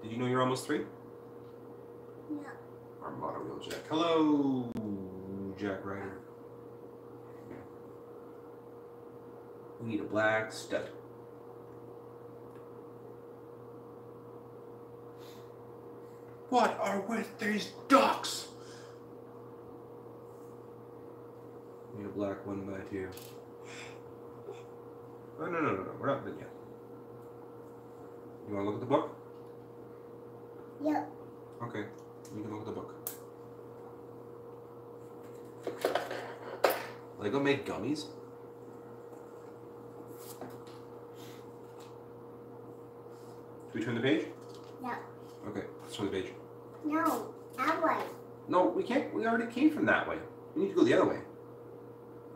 Speaker 1: Did you know you're almost 3?
Speaker 3: No.
Speaker 1: Our monorail Jack. Hello, Jack Ryder. We need a black stud. What are with these ducks? We need a black 1x2. Oh, no. We're not done yet. You want to look at the book?
Speaker 3: Yep.
Speaker 1: Okay. You can look at the book. Lego made gummies? Should we turn the page?
Speaker 3: No.
Speaker 1: Okay, let's turn the page.
Speaker 3: No. That way.
Speaker 1: No, we can't. We already came from that way. We need to go the other way.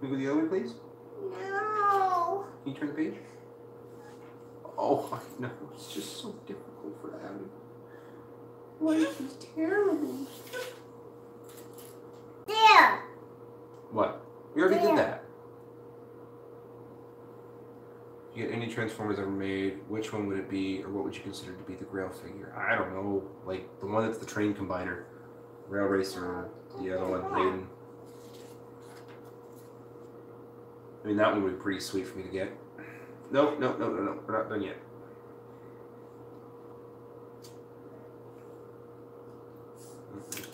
Speaker 1: Can we go the other way, please?
Speaker 3: No.
Speaker 1: Can you turn the page? Oh, I know. It's just so difficult for Abby. Life is terrible.
Speaker 3: There.
Speaker 1: What? We already
Speaker 3: Yeah.
Speaker 1: did that. If you get any Transformers ever made, which one would it be, or what would you consider to be the Grail figure? I don't know. Like, the one that's the train combiner. Rail Racer, or the other one, Hayden. I mean, that one would be pretty sweet for me to get. No. We're not done yet.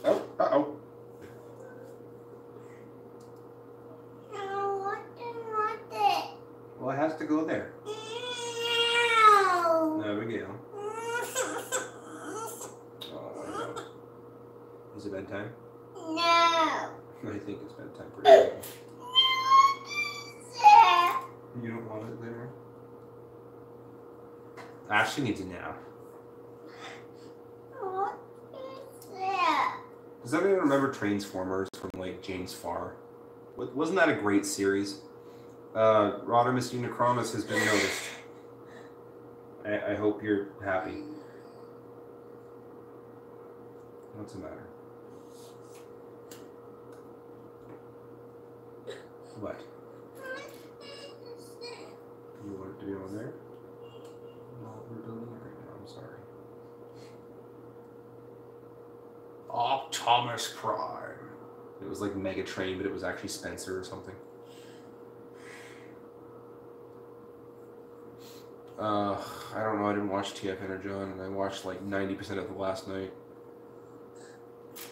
Speaker 1: Oh, uh-oh.
Speaker 3: No, I don't want it.
Speaker 1: Well, it has to go there.
Speaker 3: No.
Speaker 1: There we go. Oh, my God. Is it bedtime?
Speaker 3: No.
Speaker 1: I think it's bedtime for you. You don't want it there? Ashley needs a nap.
Speaker 3: What is that?
Speaker 1: Does anyone remember Transformers from like James Farr? Wasn't that a great series? Rodimus Unicronus has been noticed. I hope you're happy. What's the matter? What? You want it to be on there? No, we're building it right now. I'm sorry. Optimus Prime. It was like Megatrain, but it was actually Spencer or something. I don't know. I didn't watch TF Energon, and I watched like 90% of it last night.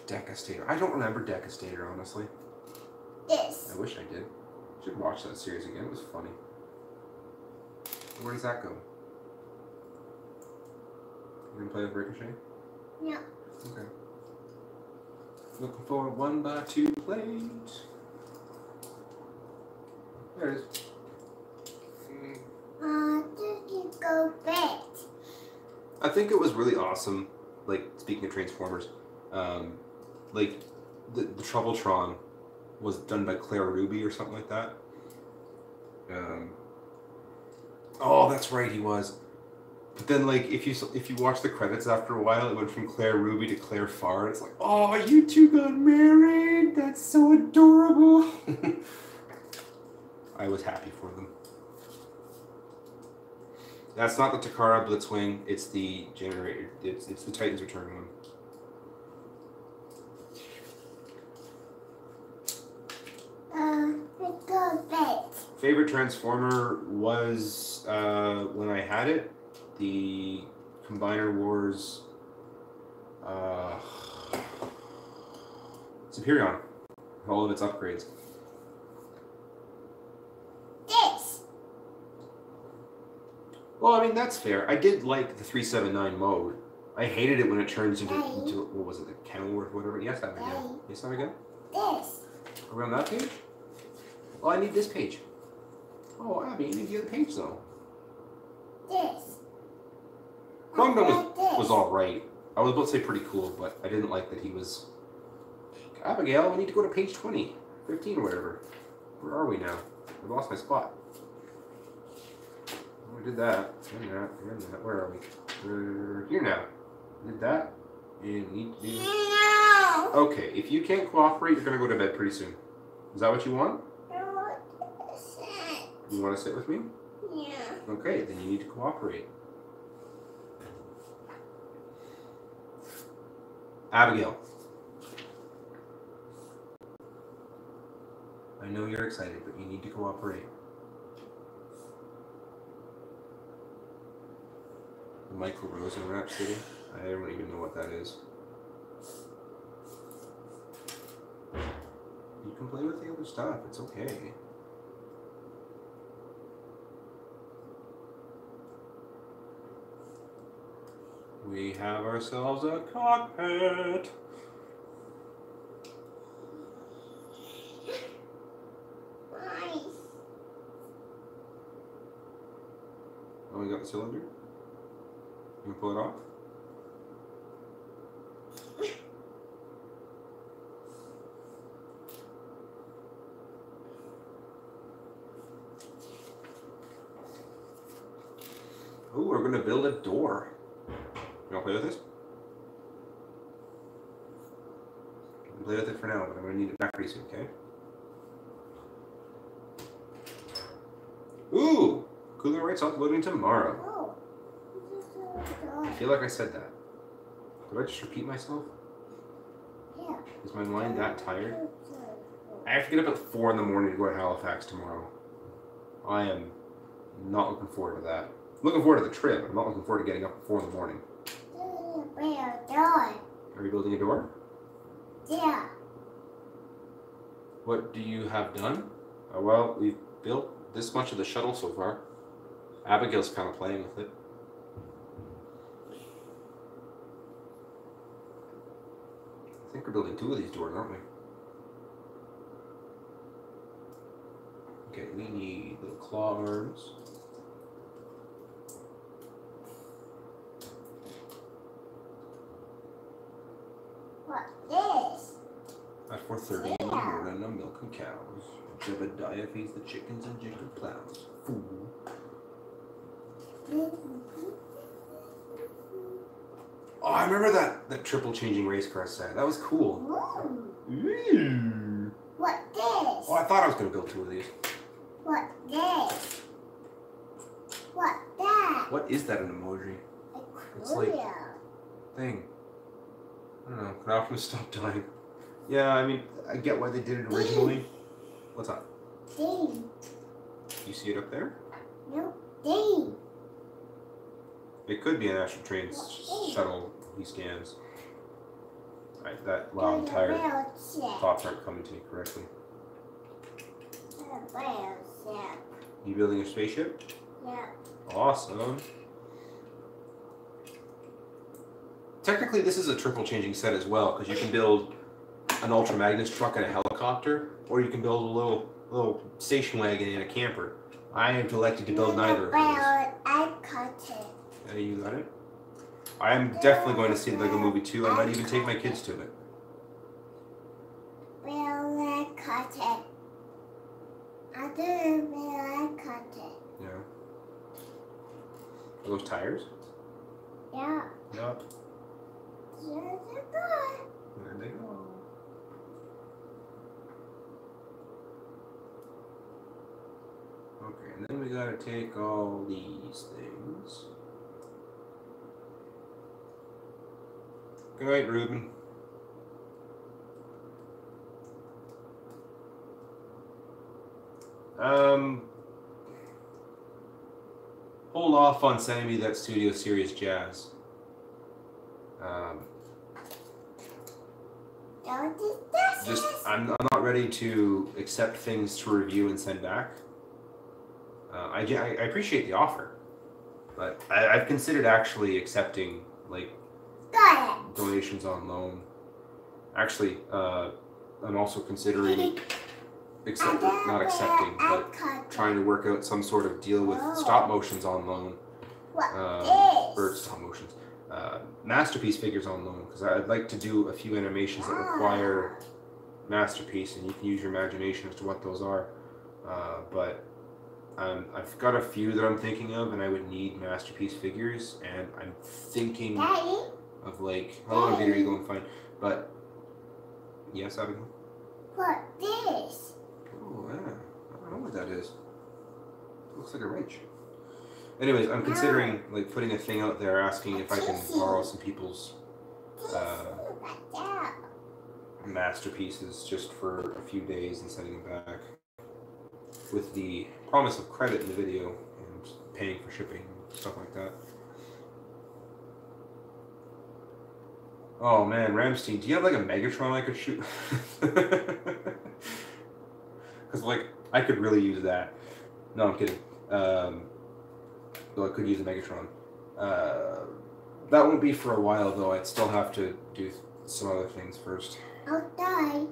Speaker 1: Decastator. I don't remember Decastator, honestly.
Speaker 3: This.
Speaker 1: I wish I did. Should watch that series again. It was funny. Where does that go? You gonna play with Ricochet?
Speaker 3: No.
Speaker 1: Okay. Looking for a 1x2 plate. There it is.
Speaker 3: Did you go back?
Speaker 1: I think it was really awesome. Like, speaking of Transformers, like the Troubletron was done by Claire Ruby or something like that. Oh, that's right, he was. But then, like, if you watch the credits after a while, it went from Claire Ruby to Claire Farr. It's like, oh, you two got married. That's so adorable. I was happy for them. That's not the Takara Blitzwing. It's the generator. It's the Titan's Return one.
Speaker 3: Let's go bed.
Speaker 1: Favorite Transformer was when I had it, the Combiner Wars Superion, all of its upgrades.
Speaker 3: This.
Speaker 1: Well, I mean that's fair. I did like the 379 mode. I hated it when it turns into what was it, the cow or whatever. Yes, Abigail. Yes, Abigail.
Speaker 3: This.
Speaker 1: Are we on that page? Oh, I need this page. Oh, Abby, you need the other page though.
Speaker 3: This.
Speaker 1: Gundam was all right. I was about to say pretty cool, but I didn't like that he was. Abigail, we need to go to page 20, 15 or whatever. Where are we now? I lost my spot. Oh, we did that. And that. And that. Where are we? We're here now. Did that. And we need to do.
Speaker 3: No.
Speaker 1: Okay, if you can't cooperate, you're gonna go to bed pretty soon. Is that what you want?
Speaker 3: I want to sit.
Speaker 1: You want to sit with me?
Speaker 3: Yeah.
Speaker 1: Okay, then you need to cooperate. Abigail. I know you're excited, but you need to cooperate. The Michael Rose in Rhapsody? I don't even know what that is. You can play with the other stuff, it's okay. We have ourselves a cockpit.
Speaker 3: Nice.
Speaker 1: Oh, we got the cylinder? You can pull it off? Ooh, we're gonna build a door. You wanna play with this? You can play with it for now, but I'm gonna need it back pretty soon, okay? Ooh! Cooler rights uploading tomorrow.
Speaker 3: Oh. This is so
Speaker 1: I feel like I said that. Did I just repeat myself?
Speaker 3: good. Yeah.
Speaker 1: Is my mind that tired? I have to get up at 4 in the morning to go to Halifax tomorrow. I am not looking forward to that. Looking forward to the trip. I'm not looking forward to getting up at 4 in the morning.
Speaker 3: Where door?
Speaker 1: Are you building a door?
Speaker 3: Yeah.
Speaker 1: What do you have done? Well, we've built this much of the shuttle so far. Abigail's kind of playing with it. I think we're building 2 of these doors, aren't we? Okay, we need little claw arms.
Speaker 3: What this?
Speaker 1: At 4:30 in the morning, I'm milking cows. Jebediah feeds the chickens and Jacob plows. Fool. Oh, I remember that triple changing race car set. That was cool. Ooh.
Speaker 3: What this?
Speaker 1: Oh, I thought I was going to build 2 of these.
Speaker 3: What this? What that?
Speaker 1: What is that an emoji? It's
Speaker 3: It's
Speaker 1: like- Thing. I don't know. Can I often stop dying? Yeah, I mean, I get why they did it originally. What's up?
Speaker 3: Ding.
Speaker 1: You see it up there?
Speaker 3: No. Ding.
Speaker 1: It could be an Astral Train shuttle he scans. Right, that loud and tired thoughts aren't coming to me correctly. You building a spaceship?
Speaker 3: Yeah.
Speaker 1: Awesome. Technically, this is a triple changing set as well, because you can build an Ultra Magnus truck and a helicopter, or you can build a little station wagon and a camper. I have elected to build neither of those.
Speaker 3: I cut it.
Speaker 1: Yeah, you got it? I am definitely going to see the Lego Movie 2. I might even take my kids to it.
Speaker 3: Will I cut it? I do. Will I cut it?
Speaker 1: Yeah. Are those tires?
Speaker 3: Yeah.
Speaker 1: Yep.
Speaker 3: There's a car.
Speaker 1: There they go. Okay, and then we gotta take all these things. is. Good night, Ruben. Hold off on sending me that Studio Series Jazz. I'm not ready to accept things to review and send back. I appreciate the offer, but I've considered actually accepting like donations on loan. Actually, I'm also considering not accepting, but trying to work out some sort of deal with stop motions on loan. Or stop motions. Masterpiece figures on loan, because I'd like to do a few animations that require Masterpiece, and you can use your imagination as to what those are. But I've got a few that I'm thinking of, and I would need Masterpiece figures, and I'm thinking of like, how long are you going fine? But yes, Abigail.
Speaker 3: What this?
Speaker 1: Oh yeah, I don't know what that is. It looks like a wrench. Anyways, I'm considering like putting a thing out there asking if I can borrow some people's masterpieces just for a few days and sending them back, with the promise of credit in the video and paying for shipping and stuff like that. Oh man, Ramstein, do you have like a Megatron I could shoot? Because like I could really use that. No, I'm kidding. Though I could use a Megatron. That won't be for a while though. I'd still have to do some other things first.
Speaker 3: I'll die.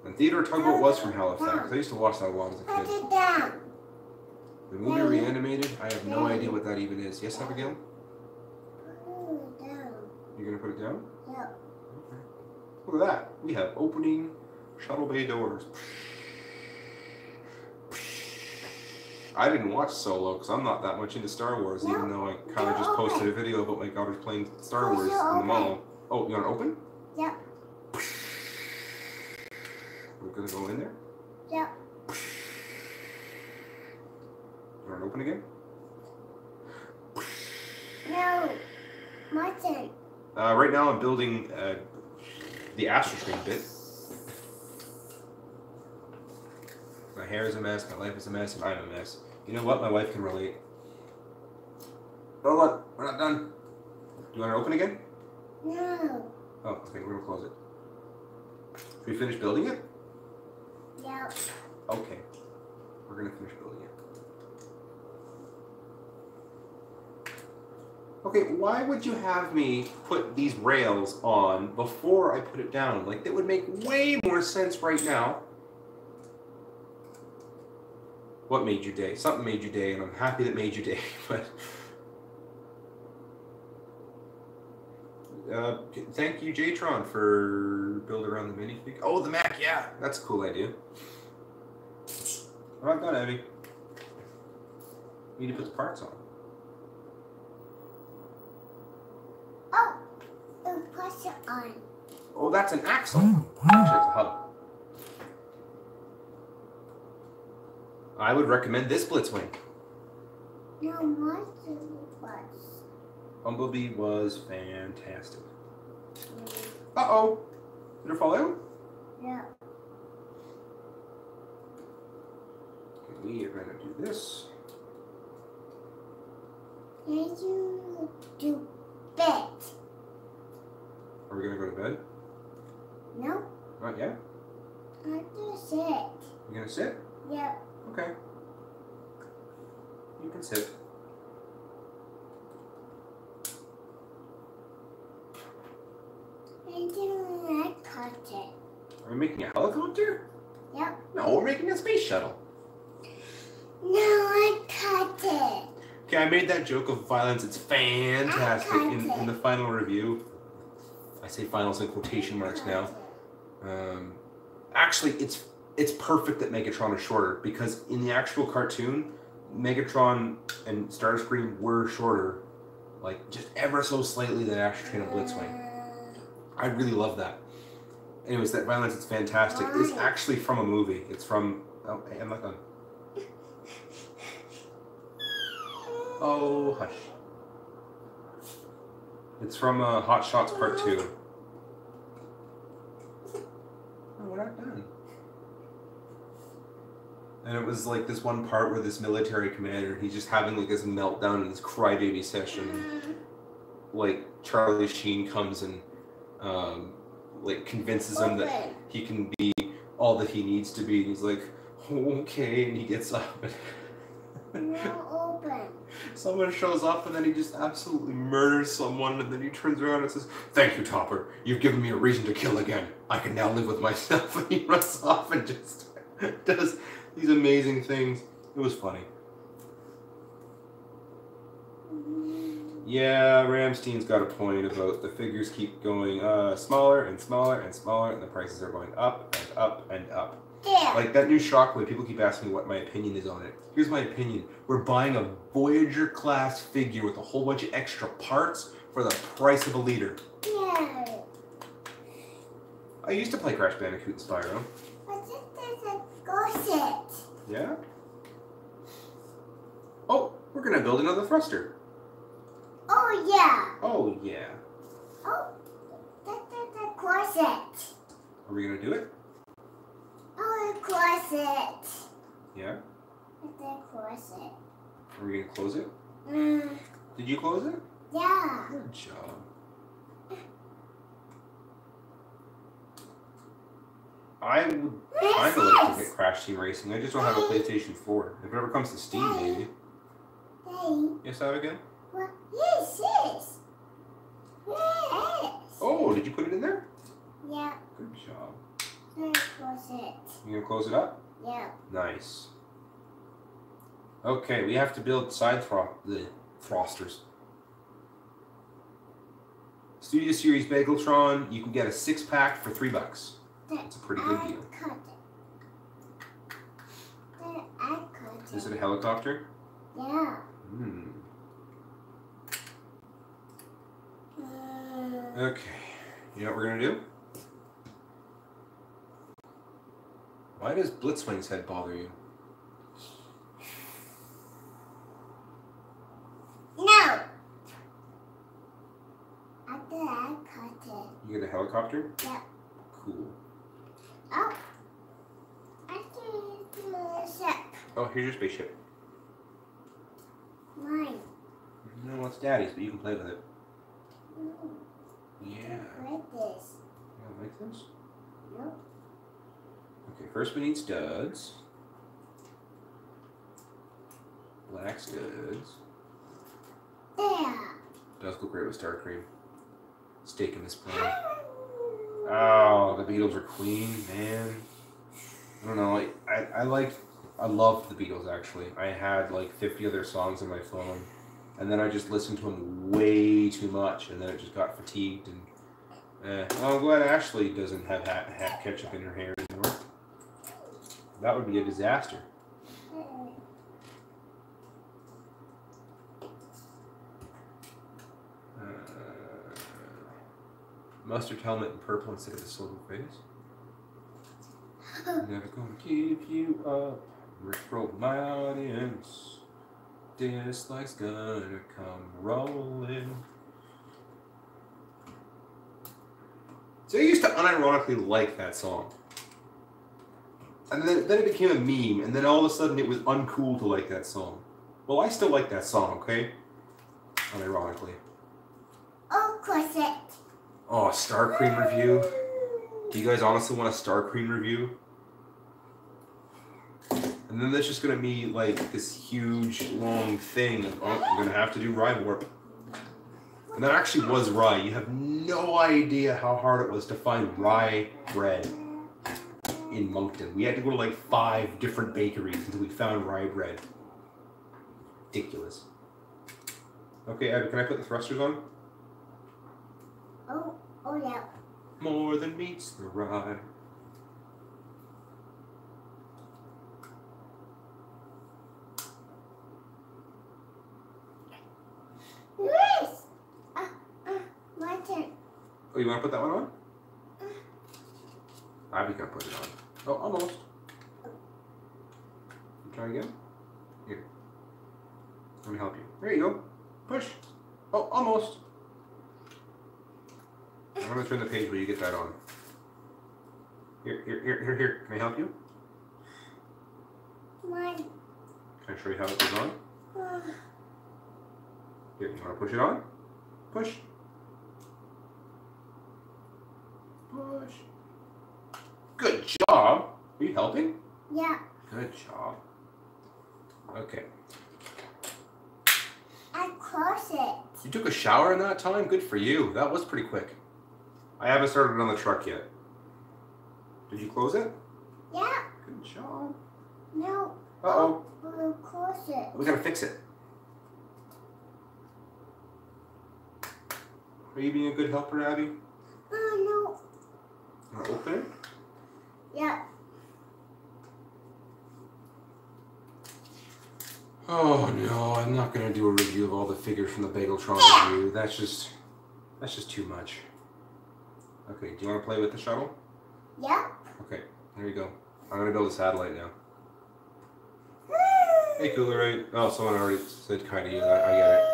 Speaker 1: And Theodore Tugboat was from Halifax. I used to watch that a lot as a
Speaker 3: Put
Speaker 1: kid.
Speaker 3: it down.
Speaker 1: The movie Reanimated? I have no idea what that even is. Yes, Abigail?
Speaker 3: Put it down.
Speaker 1: You're gonna put it down?
Speaker 3: Yeah.
Speaker 1: Okay. Look at that. We have opening shuttle bay doors. I didn't watch Solo because I'm not that much into Star Wars, even though I kind of just posted a video about my daughters playing Star Wars in the mall. Oh, you want to open?
Speaker 3: Yeah.
Speaker 1: We're gonna go in there?
Speaker 3: Yeah.
Speaker 1: You want to open again?
Speaker 3: No. Martin.
Speaker 1: Right now I'm building the Astrostream bit. My hair is a mess, my life is a mess, and I'm a mess. You know what? My wife can relate. Hold on, we're not done. Do you want to open again?
Speaker 3: No.
Speaker 1: Oh, okay, we're gonna close it. Should we finish building it?
Speaker 3: Yeah.
Speaker 1: Okay, we're gonna finish building it. Okay, why would you have me put these rails on before I put it down? Like, that would make way more sense right now. What made your day? Something made your day, and I'm happy that made your day, but... thank you, Jatron, for building around the minifig. Oh, the Mac, yeah, that's a cool idea. I'm not done, Abby. We need to put the parts on.
Speaker 3: Oh, push it on.
Speaker 1: Oh, that's an axle. Actually, it's a hub. I would recommend this Blitzwing.
Speaker 3: No, Martin was.
Speaker 1: Bumblebee was fantastic. Uh-oh. Did it fall out?
Speaker 3: Yeah.
Speaker 1: Okay, we are going to do this.
Speaker 3: Can you do bed?
Speaker 1: Are we going to go to bed?
Speaker 3: No.
Speaker 1: Not yet?
Speaker 3: I do sit.
Speaker 1: You going to sit?
Speaker 3: Yeah.
Speaker 1: Okay. You can sit.
Speaker 3: I do like cut it.
Speaker 1: Are we making a helicopter?
Speaker 3: Yep.
Speaker 1: No, we're making a space shuttle.
Speaker 3: No, I cut it.
Speaker 1: Okay, I made that joke of violence. It's fantastic in the final review. I say finals in quotation marks now. Actually, it's perfect that Megatron is shorter, because in the actual cartoon, Megatron and Starscream were shorter, like just ever so slightly than Astrotrain and Blitzwing. I really love that. Anyways, that violence is fantastic. It's actually from a movie. It's from... Oh, hey, I'm not done. Oh, hush. It's from Hot Shots Part 2. Oh, we're not done. And it was like this one part where this military commander, he's just having like this meltdown in this crybaby session. Like Charlie Sheen comes and like convinces him that he can be all that he needs to be. And he's like, okay, and he gets up.
Speaker 3: Open.
Speaker 1: Someone shows up and then he just absolutely murders someone, and then he turns around and says, "Thank you, Topper. You've given me a reason to kill again. I can now live with myself." And he runs off and just does these amazing things. It was funny. Yeah, Ramstein's got a point about the figures keep going smaller and smaller and smaller, and the prices are going up and up and up.
Speaker 3: Yeah.
Speaker 1: Like that new Shockwave, people keep asking me what my opinion is on it. Here's my opinion. We're buying a Voyager class figure with a whole bunch of extra parts for the price of a liter.
Speaker 3: Yeah.
Speaker 1: I used to play Crash Bandicoot and Spyro.
Speaker 3: But this is a corset.
Speaker 1: Yeah? Oh, we're gonna build another thruster.
Speaker 3: Oh, yeah.
Speaker 1: Oh, yeah.
Speaker 3: Oh, this is a corset.
Speaker 1: Are we gonna do it?
Speaker 3: Oh, a corset.
Speaker 1: Yeah?
Speaker 3: It's a corset.
Speaker 1: Are we gonna close it?
Speaker 3: Mm,
Speaker 1: Did you close it?
Speaker 3: yeah.
Speaker 1: Good job. I would kind of like to get Crash Team Racing. I just don't have a PlayStation 4. If it ever comes to Steam, maybe.
Speaker 3: Hey.
Speaker 1: Yes, Abigail?
Speaker 3: What? Yes, yes. Yes.
Speaker 1: Oh, did you put it in there?
Speaker 3: Yeah.
Speaker 1: Good job.
Speaker 3: It's a corset.
Speaker 1: You gonna close it up?
Speaker 3: Yeah.
Speaker 1: Nice. Okay, we have to build the thrusters. Studio Series Bageltron, you can get a 6-pack for $3. That's a pretty good deal. Is it a helicopter?
Speaker 3: Yeah.
Speaker 1: Hmm. Okay. You know what we're gonna do? Why does Blitzwing's head bother you?
Speaker 3: No. After I cut it.
Speaker 1: You get a helicopter?
Speaker 3: Yeah.
Speaker 1: Cool.
Speaker 3: Oh. After the ship.
Speaker 1: Oh, here's your spaceship.
Speaker 3: Mine.
Speaker 1: No, it's Daddy's, but you can play with it.
Speaker 3: Mm.
Speaker 1: Yeah.
Speaker 3: Like this.
Speaker 1: You don't like this?
Speaker 3: Nope.
Speaker 1: Okay, first we need studs. Black studs.
Speaker 3: There.
Speaker 1: Does go great with Star Cream. Steak in this plane. Oh, the Beatles are Queen, man. I don't know. I loved the Beatles actually. I had like 50 other songs on my phone, and then I just listened to them way too much, and then it just got fatigued. And well, I'm glad Ashley doesn't have ketchup in her hair anymore. That would be a disaster. Mustard helmet in purple instead of the silver face. Never gonna give you up. Rickroll my audience. Dislike's gonna come rolling. So I used to unironically like that song. And then it became a meme, and then all of a sudden it was uncool to like that song. Well, I still like that song, okay? Unironically.
Speaker 3: Oh, corset.
Speaker 1: Oh, a Star Cream review? Do you guys honestly want a Star Cream review? And then that's just gonna be like this huge long thing of, oh, we're gonna have to do Rye Warp. And that actually was rye. You have no idea how hard it was to find rye bread in Moncton. We had to go to like 5 different bakeries until we found rye bread. Ridiculous. Okay, Abby, can I put the thrusters on?
Speaker 3: Oh yeah.
Speaker 1: More than meets the rye.
Speaker 3: Yes. My turn.
Speaker 1: Oh, you want to put that one on? Abby can put it on. Oh, almost. Try again. Here. Let me help you. There you go. Push. Oh, almost. I'm going to turn the page where you get that on. Here. Can I help you?
Speaker 3: One.
Speaker 1: Can I show you how it goes on? Here, you want to push it on? Push. Push. Good job. Are you helping?
Speaker 3: Yeah.
Speaker 1: Good job. Okay.
Speaker 3: I close it.
Speaker 1: You took a shower in that time? Good for you. That was pretty quick. I haven't started on the truck yet. Did you close it?
Speaker 3: Yeah.
Speaker 1: Good job.
Speaker 3: No.
Speaker 1: Uh-oh.
Speaker 3: We'll close it.
Speaker 1: We gotta fix it. Are you being a good helper, Abby?
Speaker 3: Oh,
Speaker 1: Want to open it?
Speaker 3: no. Yeah.
Speaker 1: Oh no, I'm not gonna do a review of all the figures from the Bageltron review. That's just too much. Okay, do you want to play with the shuttle?
Speaker 3: Yeah.
Speaker 1: Okay, there you go. I'm gonna build a satellite now. Hey, Coolerite. Oh, someone already said hi to you. I get it.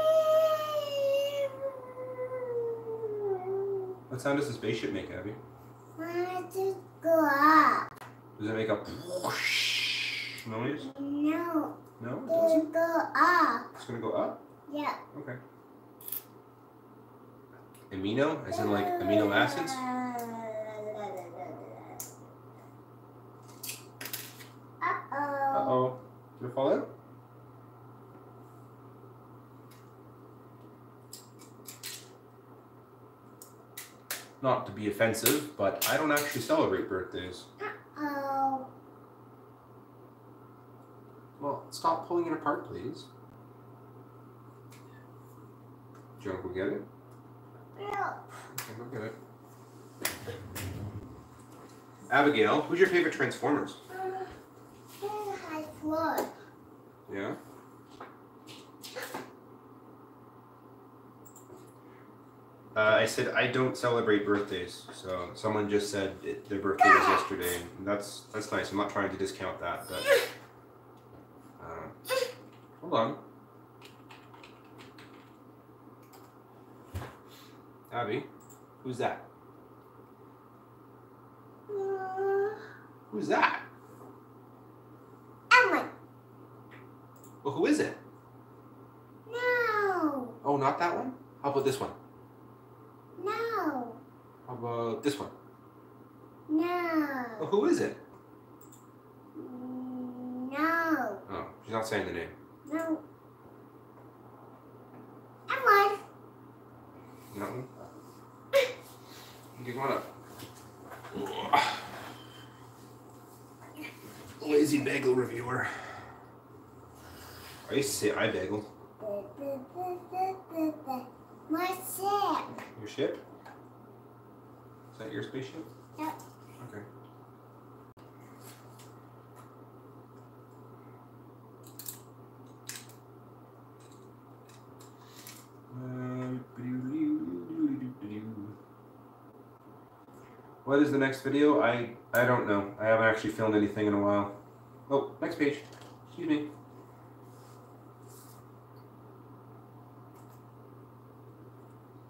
Speaker 1: What sound does the spaceship make, Abby?
Speaker 3: Why just go up?
Speaker 1: Does it make a whoosh noise?
Speaker 3: No.
Speaker 1: No, it
Speaker 3: Just
Speaker 1: doesn't.
Speaker 3: go up.
Speaker 1: It's gonna go up?
Speaker 3: Yeah.
Speaker 1: Okay. Amino, as in like amino acids?
Speaker 3: Uh-oh.
Speaker 1: Uh-oh. Did it fall out? Not to be offensive, but I don't actually celebrate birthdays.
Speaker 3: Uh-oh.
Speaker 1: Well, stop pulling it apart, please. Do you want to go get it?
Speaker 3: No.
Speaker 1: Okay, go get it. Abigail, who's your favorite Transformers?
Speaker 3: High floor.
Speaker 1: Yeah? I said I don't celebrate birthdays, so someone just said their birthday was yesterday, and that's nice. I'm not trying to discount that, but hold on. Abby, who's that? Who's that?
Speaker 3: Ellen.
Speaker 1: Well, who is it?
Speaker 3: No.
Speaker 1: Oh, not that one? How about this one?
Speaker 3: No.
Speaker 1: How about this one?
Speaker 3: No.
Speaker 1: Well, who is it?
Speaker 3: No.
Speaker 1: Oh, she's not saying the name.
Speaker 3: No. Ellen.
Speaker 1: No. Okay, come on up. Lazy bagel reviewer. I used to say I bagel.
Speaker 3: My ship.
Speaker 1: Your ship? Is that your spaceship?
Speaker 3: Yep.
Speaker 1: Okay. What is the next video? I don't know. I haven't actually filmed anything in a while. Oh, next page. Excuse me.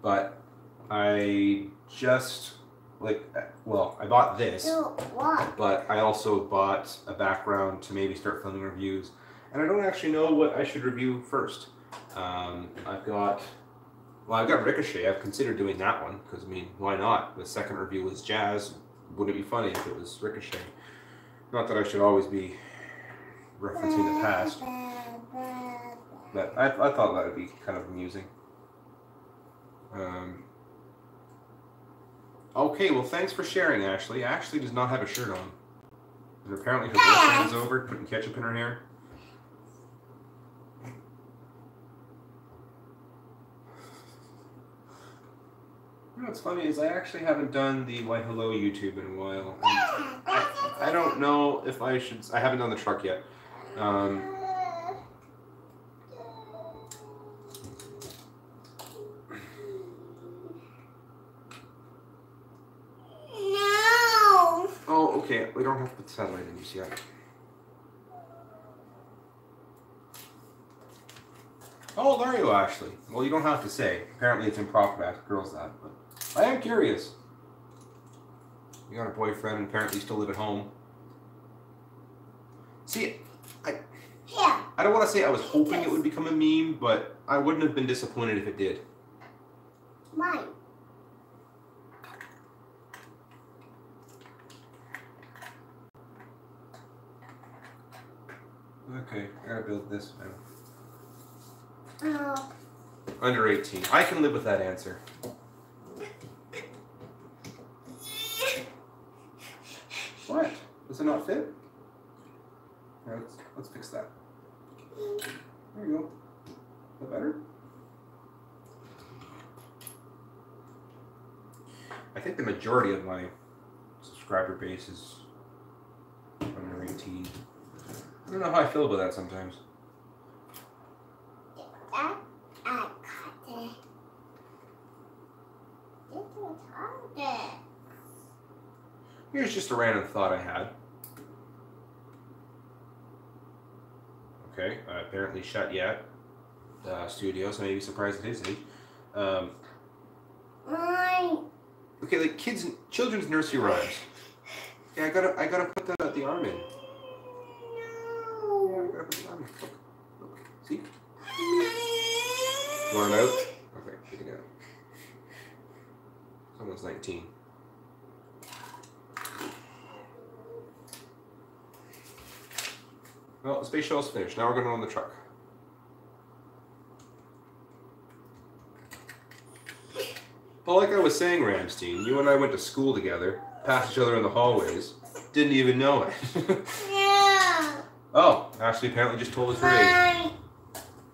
Speaker 1: But I just I bought this,
Speaker 3: So what?
Speaker 1: but I also bought a background to maybe start filming reviews, and I don't actually know what I should review first. I've got Ricochet. I've considered doing that one because I mean, why not? The second review was Jazz. Wouldn't it be funny if it was Ricochet? Not that I should always be referencing the past, but I thought that would be kind of amusing. Okay, well, thanks for sharing, Ashley. Ashley does not have a shirt on. And apparently her boyfriend is over putting ketchup in her hair. You know what's funny is I actually haven't done the Why Hello YouTube in a while. I don't know if I should. I haven't done the truck yet. Oh, okay. We don't have to put the satellite in just yet. How old are you, Ashley? Well, you don't have to say. Apparently it's improper to ask girls that, but I am curious. You got a boyfriend and apparently you still live at home. See,
Speaker 3: Here.
Speaker 1: I don't want to say I was hoping it would become a meme, but I wouldn't have been disappointed if it did.
Speaker 3: Mine.
Speaker 1: Okay, I gotta build this now.
Speaker 3: Oh.
Speaker 1: Under 18. I can live with that answer. What? Does it not fit? Alright, let's fix that. There you go. Is that better? I think the majority of my subscriber base is under 18. I don't know how I feel about that sometimes.
Speaker 3: That I cut it. This was harder.
Speaker 1: Here's just a random thought I had. Okay, apparently shut yet. Studio, so maybe surprised at his age.
Speaker 3: Mine.
Speaker 1: Okay, like children's nursery rhymes. Yeah, I gotta put the arm in. Yeah, I gotta put the arm in. Look. See? You want it out? Okay, take it out. Someone's 19. Well, the space shuttle's finished. Now we're going on the truck. Well, like I was saying, Ramstein, you and I went to school together, passed each other in the hallways, didn't even know it.
Speaker 3: Yeah.
Speaker 1: Oh, Ashley apparently just told us her age.
Speaker 3: Mine.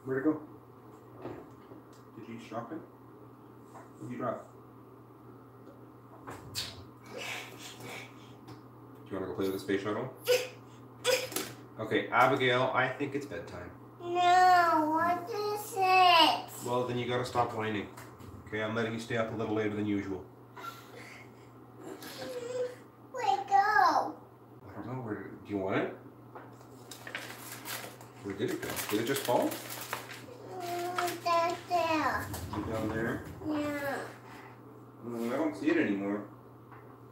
Speaker 1: Where'd it go? Did you drop it? What did you drop? Do you want to go play with the space shuttle? Okay, Abigail, I think it's bedtime.
Speaker 3: No, what is it?
Speaker 1: Well, then you gotta stop whining. Okay, I'm letting you stay up a little later than usual.
Speaker 3: Where go?
Speaker 1: I don't know, do you want it? Where did it go? Did it just fall?
Speaker 3: That's there.
Speaker 1: Is it down there?
Speaker 3: Yeah.
Speaker 1: I don't see it anymore.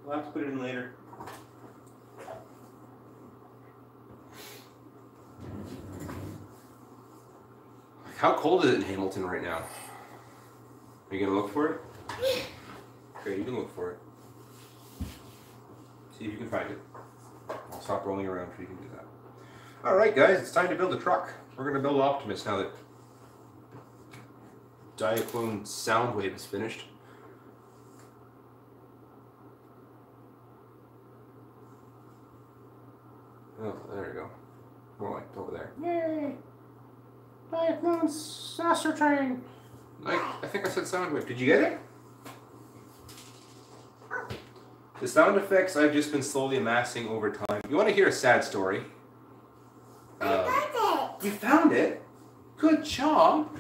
Speaker 1: We'll have to put it in later. How cold is it in Hamilton right now? Are you gonna look for it? Okay, you can look for it. See if you can find it. I'll stop rolling around so you can do that. Alright guys, it's time to build a truck. We're gonna build Optimus now that Diaclone Soundwave is finished. Oh, there you go. More like over there. Yay! Diaclone Saucer Train! I think I said Soundwave. Did you get it? The sound effects I've just been slowly amassing over time. You want to hear a sad story?
Speaker 3: I got it.
Speaker 1: You found it? Good job!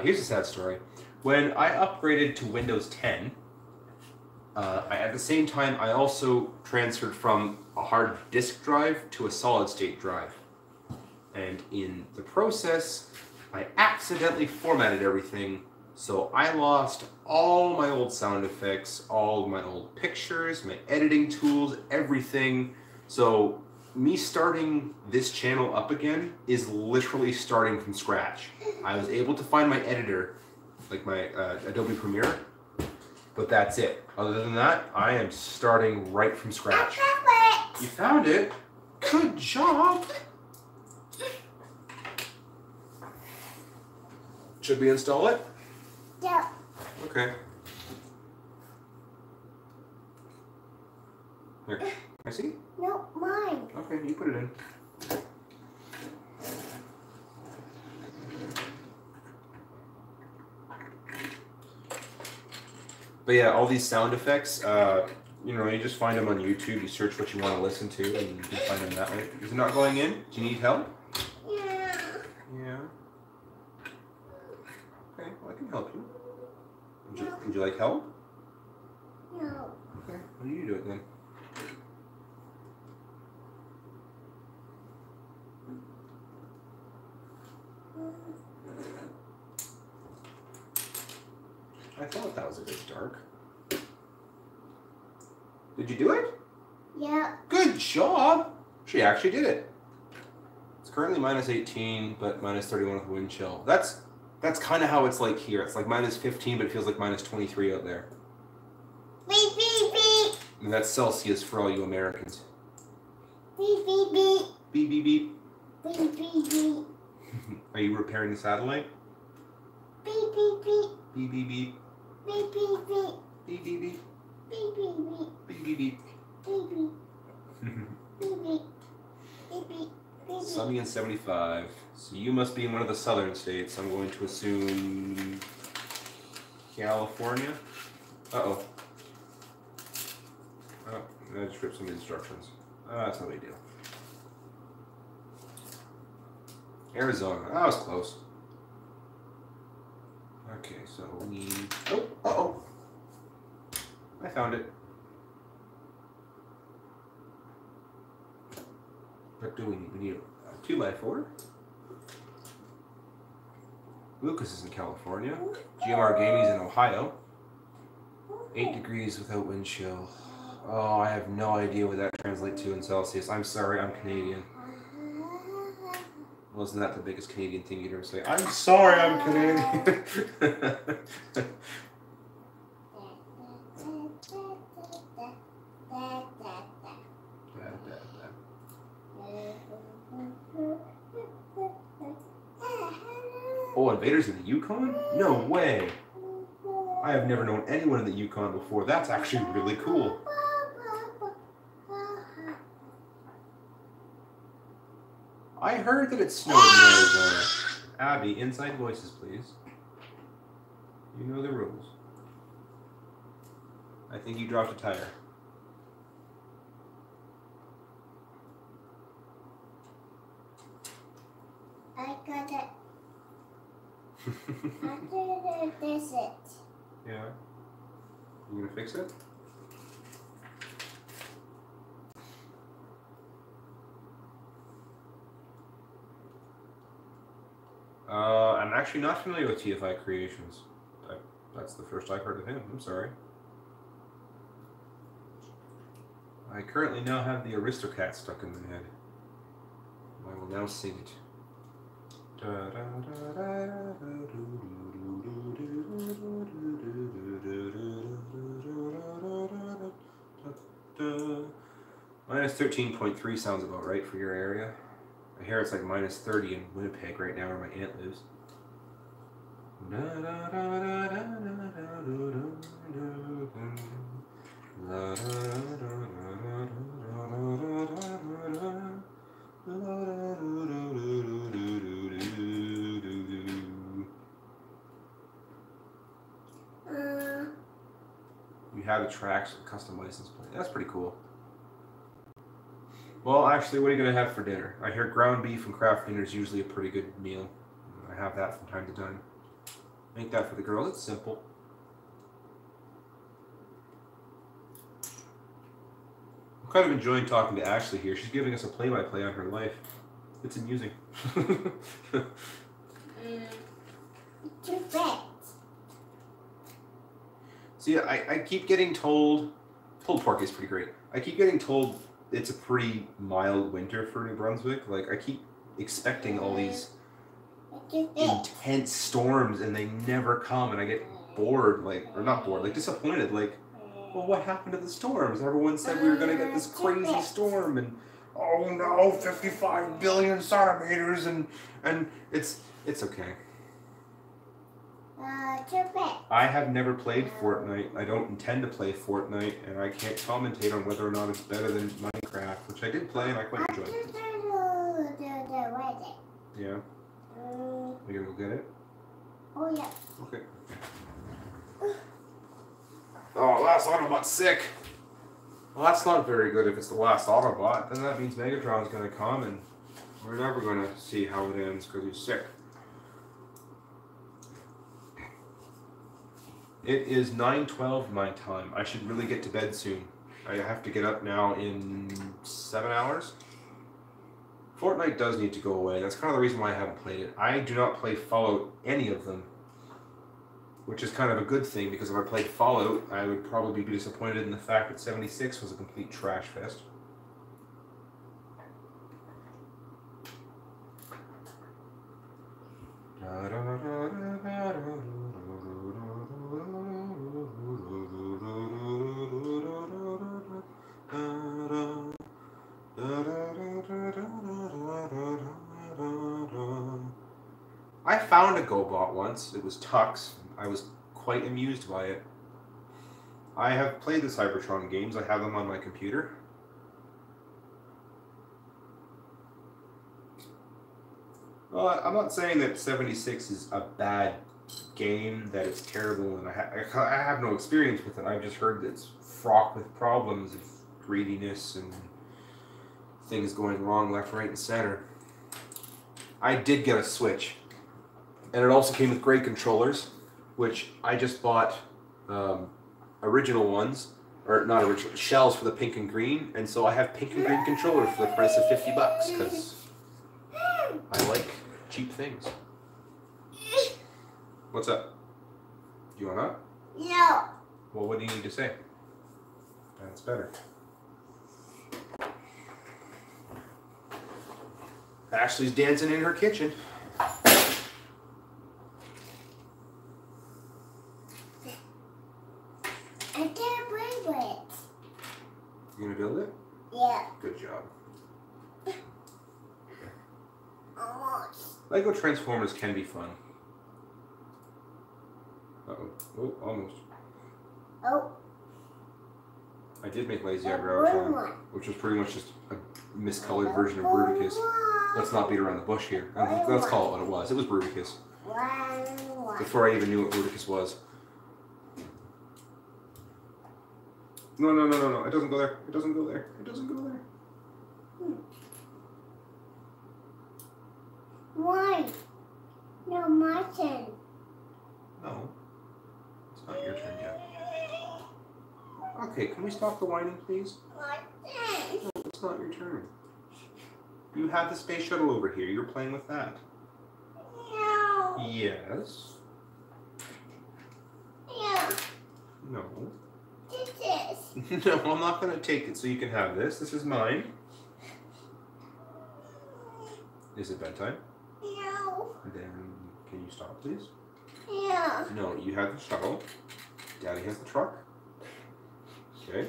Speaker 1: Here's a sad story. When I upgraded to Windows 10, at the same time I also transferred from a hard disk drive to a solid state drive. And in the process, I accidentally formatted everything, so I lost all my old sound effects, all my old pictures, my editing tools, everything. So me starting this channel up again is literally starting from scratch. I was able to find my editor, like my Adobe Premiere, but that's it. Other than that, I am starting right from scratch.
Speaker 3: I found it.
Speaker 1: You found it? Good job! Should we install it?
Speaker 3: Yeah.
Speaker 1: Okay. Here, can I see?
Speaker 3: No, mine.
Speaker 1: Okay, you put it in. But yeah, all these sound effects, you know, you just find them on YouTube, you search what you want to listen to, and you can find them that way. Is it not going in? Do you need help?
Speaker 3: Yeah.
Speaker 1: Yeah. Okay, well, I can help you. Would you like help?
Speaker 3: No.
Speaker 1: Okay, well, you do it then. I thought that was a bit dark. Did you do it?
Speaker 3: Yeah.
Speaker 1: Good job! She actually did it. It's currently minus 18, but minus 31 with wind chill. That's kind of how it's like here. It's like minus 15, but it feels like minus 23 out there.
Speaker 3: Beep, beep, beep.
Speaker 1: And that's Celsius for all you Americans.
Speaker 3: Beep, beep, beep.
Speaker 1: Beep, beep, beep.
Speaker 3: Beep, beep, beep.
Speaker 1: Are you repairing the satellite?
Speaker 3: Beep, beep, beep.
Speaker 1: Beep, beep, beep.
Speaker 3: Beep, beep, beep.
Speaker 1: Beep, beep, beep.
Speaker 3: Beep, beep, beep.
Speaker 1: Beep, beep, beep.
Speaker 3: Beep, beep. Beep, beep. Beep, beep. Beep,
Speaker 1: Sunny and 75. So you must be in one of the southern states. I'm going to assume California. Uh-oh. Oh, I just ripped some of the instructions. That's no big deal. Arizona. That was close. Okay, so we... Oh, uh-oh. I found it. What do we need? We need a 2x4. Lucas is in California. GMR Gaming's in Ohio. 8 degrees without wind chill. Oh, I have no idea what that translates to in Celsius. I'm sorry, I'm Canadian. Wasn't that the biggest Canadian thing you'd ever say? I'm sorry, I'm Canadian. Oh, invaders in the Yukon? No way. I have never known anyone in the Yukon before. That's actually really cool. I heard that it snowed in Arizona. Abby, inside voices, please. You know the rules. I think you dropped a tire.
Speaker 3: I got it. After this it.
Speaker 1: Yeah. You gonna fix it? I'm actually not familiar with TFI Creations. That's the first I've heard of him. I'm sorry. I currently now have the Aristocat stuck in my head. I will now sing it. Minus 13.3 sounds about right for your area. I hear it's like minus 30 in Winnipeg right now where my aunt lives. You have the tracks with custom license plate. That's pretty cool. Well, actually, what are you going to have for dinner? I hear ground beef and craft dinner is usually a pretty good meal. I have that from time to time. Make that for the girls. It's simple. I'm kind of enjoying talking to Ashley here. She's giving us a play-by-play on her life. It's amusing.
Speaker 3: Too bad.
Speaker 1: See, I keep getting told... Pulled pork is pretty great. I keep getting told it's a pretty mild winter for New Brunswick. Like, I keep expecting all these intense storms and they never come, and I get bored, like, or not bored, like disappointed, like, well, what happened to the storms? Everyone said we were going to get this crazy storm, and oh no, 55 billion centimeters, and it's okay.
Speaker 3: Too bad.
Speaker 1: I have never played Fortnite. I don't intend to play Fortnite, and I can't commentate on whether or not it's better than Minecraft, which I did play and I quite enjoyed. Yeah. Are you gonna go get it?
Speaker 3: Oh yeah.
Speaker 1: Okay. Oh, last Autobot's sick. Well, that's not very good if it's the last Autobot. Then that means Megatron's gonna come, and we're never gonna see how it ends because he's sick. It is 9:12 my time. I should really get to bed soon. I have to get up now in 7 hours. Fortnite does need to go away. That's kind of the reason why I haven't played it. I do not play Fallout, any of them. which is kind of a good thing because if I played Fallout, I would probably be disappointed in the fact that 76 was a complete trash fest. I found a GoBot once. It was Tux. I was quite amused by it. I have played the Cybertron games. I have them on my computer. Well, I'm not saying that 76 is a bad game, that it's terrible, and I have no experience with it. I've just heard that it's fraught with problems of greediness and things going wrong left, right, and center. I did get a Switch, and it also came with great controllers, which I just bought original ones, or not original, shells for the pink and green, and so I have pink and green controllers for the price of $50 because I like cheap things. What's up? You want up?
Speaker 3: No.
Speaker 1: Well, what do you need to say? That's better. Ashley's dancing in her kitchen.
Speaker 3: I can't believe it.
Speaker 1: You gonna build it?
Speaker 3: Yeah.
Speaker 1: Good job.
Speaker 3: Almost.
Speaker 1: Lego Transformers can be fun. Uh-oh. Oh, almost.
Speaker 3: Oh.
Speaker 1: I did make Lazy Eyebrow, which was pretty much just a miscolored version of Bruticus. Let's not beat around the bush here. Let's call it what it was. It was Bruticus. Before I even knew what Bruticus was. No, no, no, no, no. It doesn't go there. It doesn't go there. It doesn't go there.
Speaker 3: Why? No, my turn.
Speaker 1: No. It's not your turn yet. Okay, can we stop the whining, please?
Speaker 3: My turn.
Speaker 1: No, it's not your turn. You have the space shuttle over here. You're playing with that.
Speaker 3: No.
Speaker 1: Yes.
Speaker 3: Yeah.
Speaker 1: No.
Speaker 3: Take this.
Speaker 1: No, I'm not going to take it so you can have this. This is mine. Is it bedtime?
Speaker 3: No.
Speaker 1: Then can you stop, please?
Speaker 3: Yeah.
Speaker 1: No, you have the shuttle. Daddy has the truck. Okay.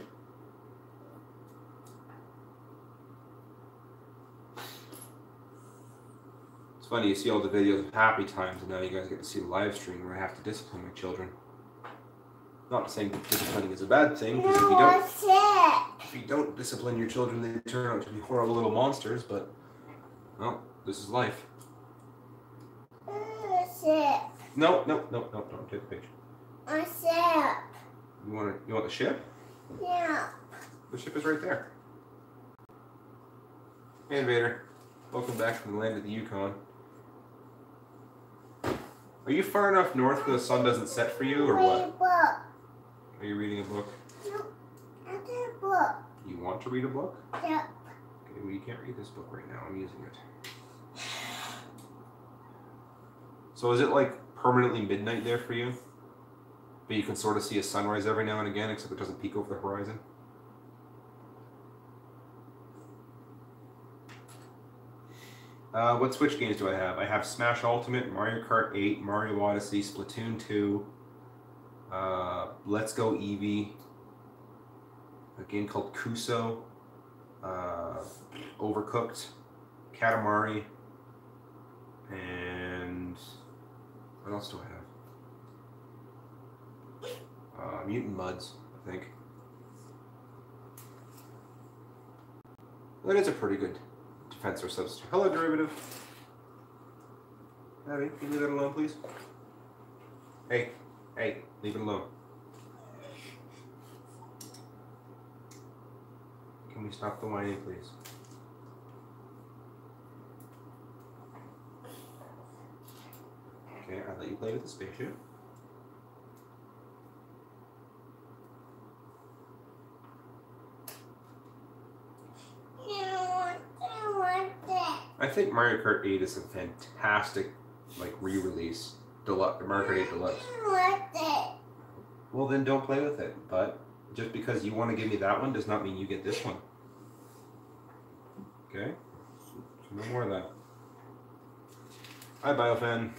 Speaker 1: It's funny, you see all the videos of happy times, and now you guys get to see the live stream where I have to discipline my children. Not saying that disciplining is a bad thing, because if you don't discipline your children, they turn out to be horrible little monsters, but, well, this is life. No, no, no, no, don't take the page.
Speaker 3: A ship.
Speaker 1: You want the ship?
Speaker 3: Yeah.
Speaker 1: The ship is right there. Hey, Invader. Welcome back from the land of the Yukon. Are you far enough north where the sun doesn't set for you, or what?
Speaker 3: Book.
Speaker 1: Are you reading a book?
Speaker 3: No, I did a book.
Speaker 1: You want to read a book?
Speaker 3: Yeah.
Speaker 1: Okay, well, you can't read this book right now. I'm using it. So is it like permanently midnight there for you? But you can sort of see a sunrise every now and again, except it doesn't peek over the horizon? What Switch games do I have? I have Smash Ultimate, Mario Kart 8, Mario Odyssey, Splatoon 2, Let's Go Eevee, a game called Kuso, Overcooked, Katamari, and what else do I have? Mutant Muds, I think. That is a pretty good defense or substitute. Hello, Derivative. Abby, can you leave that alone, please? Hey, hey, leave it alone. Can we stop the whining, please? Okay, I'll let you play with the spaceship. I think Mario Kart 8 is a fantastic, like, re-release. Mario Kart 8 Deluxe. well then don't play with it. But just because you want to give me that one does not mean you get this one. Okay? So no more of that. Hi, Biofan.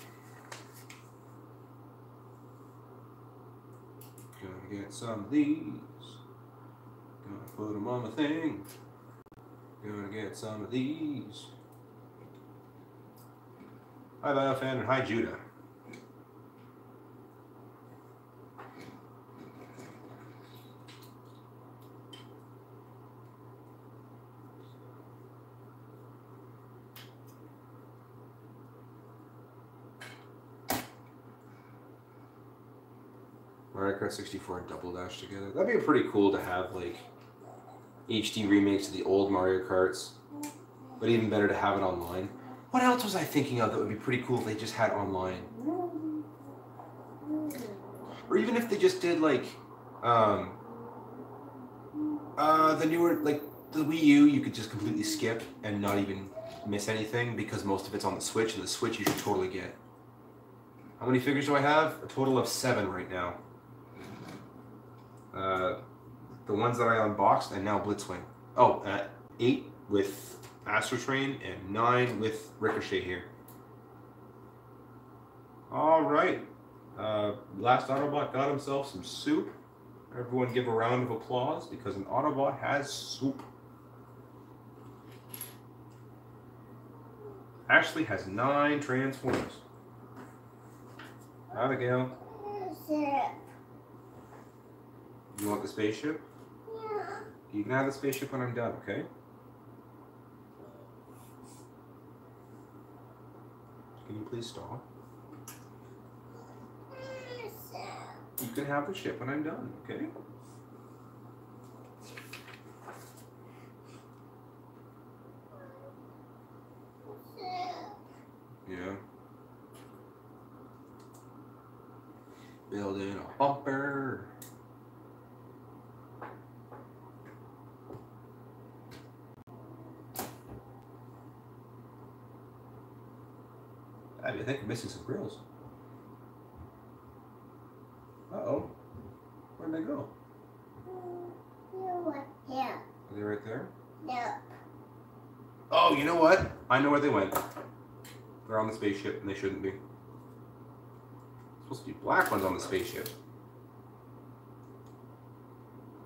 Speaker 1: Gonna get some of these. Gonna put them on the thing. Gonna get some of these. Hi, Biofan, and hi, Judah. Mario Kart 64 and Double Dash together. That'd be pretty cool to have, like, HD remakes of the old Mario Karts. But even better to have it online. What else was I thinking of that would be pretty cool if they just had online? Or even if they just did, like, the newer, like, the Wii U, you could just completely skip and not even miss anything because most of it's on the Switch, and the Switch you should totally get. How many figures do I have? A total of 7 right now. The ones that I unboxed and now Blitzwing. Oh, 8 with Astro Train and 9 with Ricochet here. All right. Last Autobot got himself some soup. Everyone give a round of applause because an Autobot has soup. Ashley has 9 Transformers. Abigail. You want the spaceship?
Speaker 3: Yeah.
Speaker 1: You can have the spaceship when I'm done, okay? Can you please stop? You can have the ship when I'm done, okay? Yeah. Building a bumper. I think I'm missing some grills. Uh-oh. Where'd they go?
Speaker 3: Yeah.
Speaker 1: Are they right there?
Speaker 3: No.
Speaker 1: Oh, you know what? I know where they went. They're on the spaceship, and they shouldn't be. Supposed to be black ones on the spaceship.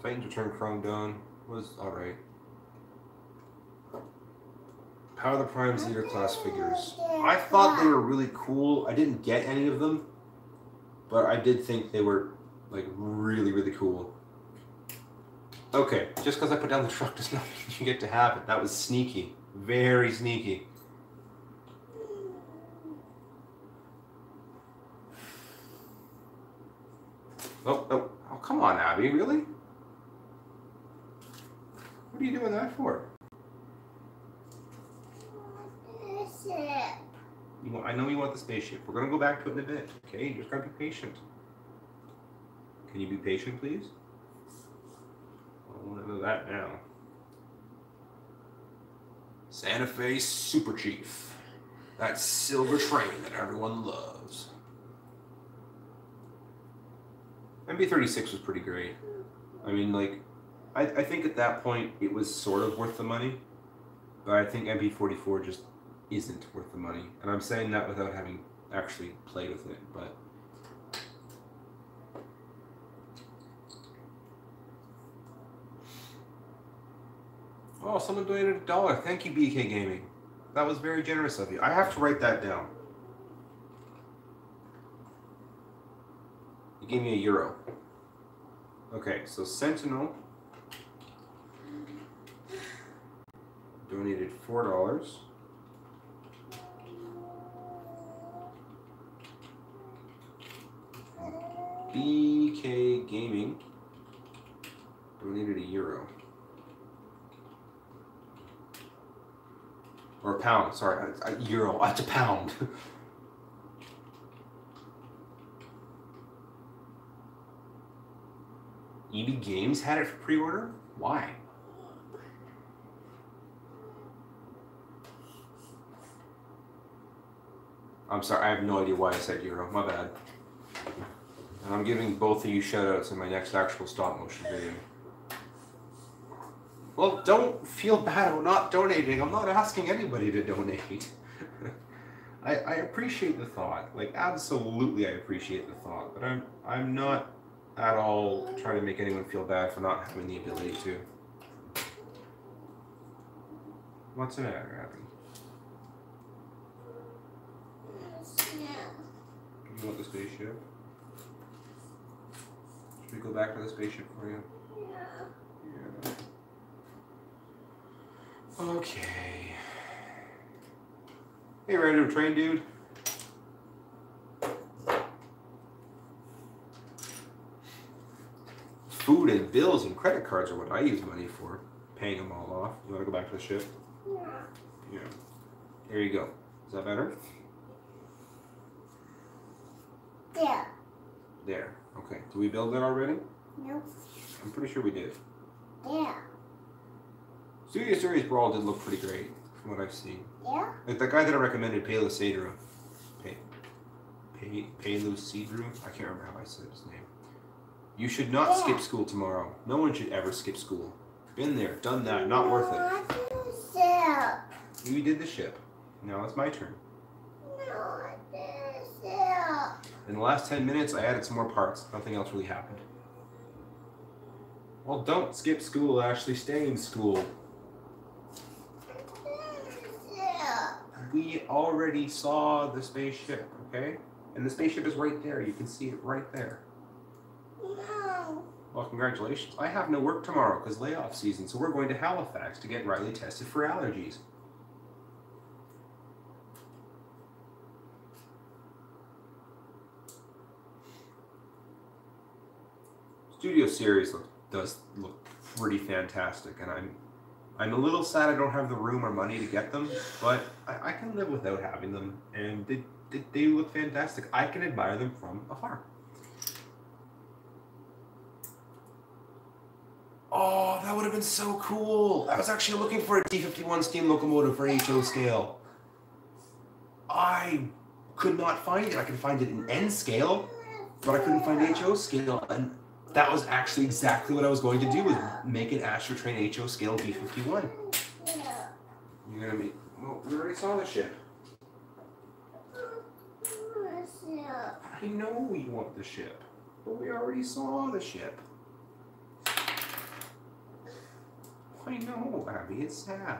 Speaker 1: Titans Return Chromed on was alright. Power the Prime Zeta class figures. I thought they were really cool. I didn't get any of them, but I did think they were like really, really cool. Okay, just because I put down the truck does not mean you get to have it. That was sneaky. Very sneaky. Oh, oh, oh, come on, Abby, really? What are you doing that for? You want, I know you want the spaceship. We're going to go back to it in a bit, okay? You just got to be patient. Can you be patient, please? I want to know that now. Santa Fe Super Chief. That silver train that everyone loves. MB36 was pretty great. I mean, like, I think at that point it was sort of worth the money, but I think MB44 just isn't worth the money. And I'm saying that without having actually played with it, but... Oh, someone donated $1. Thank you, BK Gaming. That was very generous of you. I have to write that down. You gave me €1. Okay, so Sentinel donated $4. BK Gaming donated €1. Or a pound, sorry, a euro, it's a pound. EB Games had it for pre-order? Why? I'm sorry, I have no idea why I said euro, my bad. And I'm giving both of you shout-outs in my next actual stop-motion video. Well, don't feel bad about not donating. I'm not asking anybody to donate. I appreciate the thought. Like, absolutely I appreciate the thought. But I'm not at all trying to make anyone feel bad for not having the ability to. What's the matter, Abby? You want the spaceship? Should we go back to the spaceship for you? Yeah. Okay. Hey, random train dude. Food and bills and credit cards are what I use money for. Paying them all off. You want to go back to the ship? Yeah. Here you go. Is that better?
Speaker 3: There.
Speaker 1: There. Okay. Did we build that already?
Speaker 3: Nope.
Speaker 1: I'm pretty sure we did.
Speaker 3: There.
Speaker 1: Studio Series Brawl did look pretty great from what I've seen.
Speaker 3: Yeah.
Speaker 1: Like that guy that I recommended, LazyEyebrowReviewer. LazyEyebrowReviewer? I can't remember how I said his name. You should not skip school tomorrow. No one should ever skip school. Been there, done that, not worth it. You did the ship. Now it's my turn. In the last 10 minutes, I added some more parts. Nothing else really happened. Well, don't skip school, actually stay in school. We already saw the spaceship, okay? And the spaceship is right there. You can see it right there.
Speaker 3: No.
Speaker 1: Well, congratulations. I have no work tomorrow because layoff season, so we're going to Halifax to get Riley tested for allergies. Studio Series does look pretty fantastic, and I'm a little sad I don't have the room or money to get them, but I can live without having them, and they look fantastic. I can admire them from afar. Oh, that would have been so cool. I was actually looking for a D51 steam locomotive for HO scale. I could not find it. I could find it in N scale, but I couldn't find HO scale, and that was actually exactly what I was going to do, was make an Astrotrain HO scale D51. You're gonna be, well, we already saw the ship. I know we want the ship, but we already saw the ship. I know, Abby, it's sad.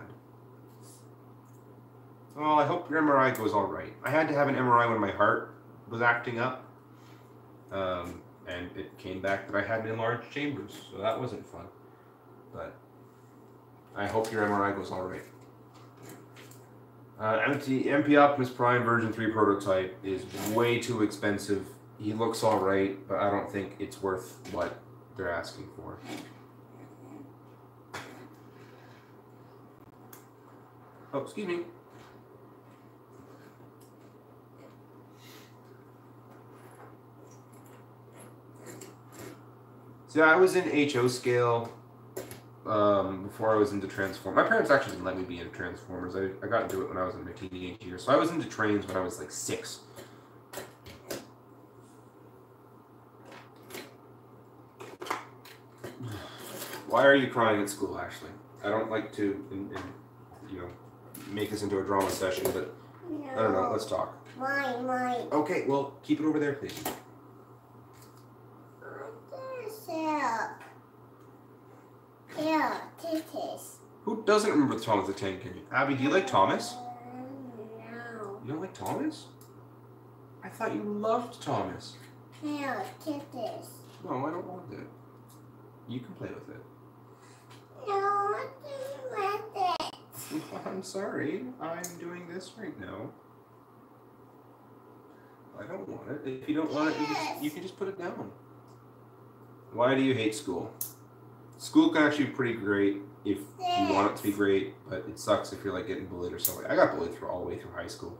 Speaker 1: Well, I hope your MRI goes all right. I had to have an MRI when my heart was acting up. And it came back that I had enlarged chambers, so that wasn't fun. But I hope your MRI goes all right. MP Optimus Prime version 3 prototype is way too expensive. He looks all right, but I don't think it's worth what they're asking for. Oh, excuse me. So I was in HO scale before I was into Transformers. My parents actually didn't let me be into Transformers. I got into it when I was in my teenage years. So I was into trains when I was like 6. Why are you crying at school, Ashley? I don't like to, you know, make this into a drama session, but no. I don't know. Let's talk.
Speaker 3: Mine.
Speaker 1: Okay, well, keep it over there, please.
Speaker 3: Yeah, Titus.
Speaker 1: Who doesn't remember Thomas the Tank Engine? Abby, do you like Thomas?
Speaker 3: No.
Speaker 1: You don't like Thomas? I thought you loved Thomas.
Speaker 3: Yeah, Titus.
Speaker 1: No, I don't want it. You can play with it.
Speaker 3: No, I don't want it.
Speaker 1: I'm sorry. I'm doing this right now. I don't want it. If you don't want it, you can just put it down. Why do you hate school? School can actually be pretty great if you want it to be great, but it sucks if you're like getting bullied or something. I got bullied all the way through high school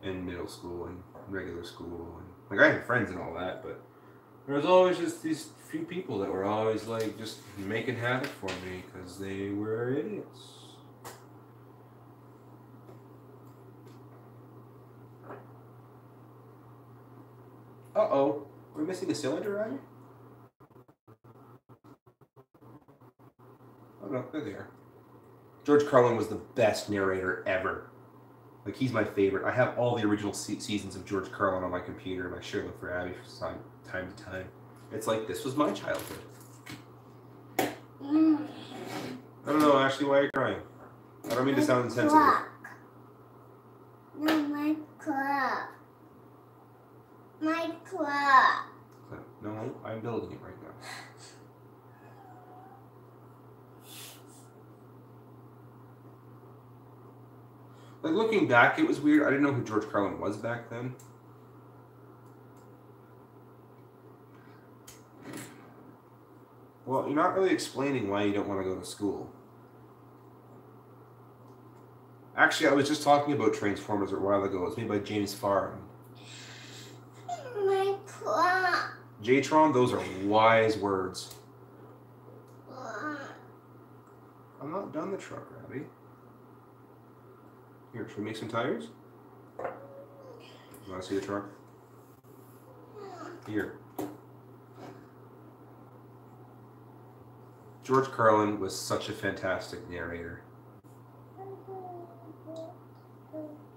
Speaker 1: and middle school and regular school, and like I had friends and all that, but there was always just these few people that were always like just making havoc for me because they were idiots. Uh-oh. We're missing a cylinder, right? Oh no, they're there. George Carlin was the best narrator ever. Like, he's my favorite. I have all the original seasons of George Carlin on my computer, and I share them for Abby from time to time. It's like, this was my childhood. I don't know, Ashley, why are you crying? I don't mean to sound insensitive.
Speaker 3: No, my clock. My clock.
Speaker 1: No, I'm building it right now. Like, looking back, it was weird. I didn't know who George Carlin was back then. Well, you're not really explaining why you don't want to go to school. Actually, I was just talking about Transformers a while ago. It was made by James Farr.
Speaker 3: My clock.
Speaker 1: J-Tron, those are wise words. I'm not done the truck, Abby. Here, should we make some tires? You want to see the truck? Here. George Carlin was such a fantastic narrator.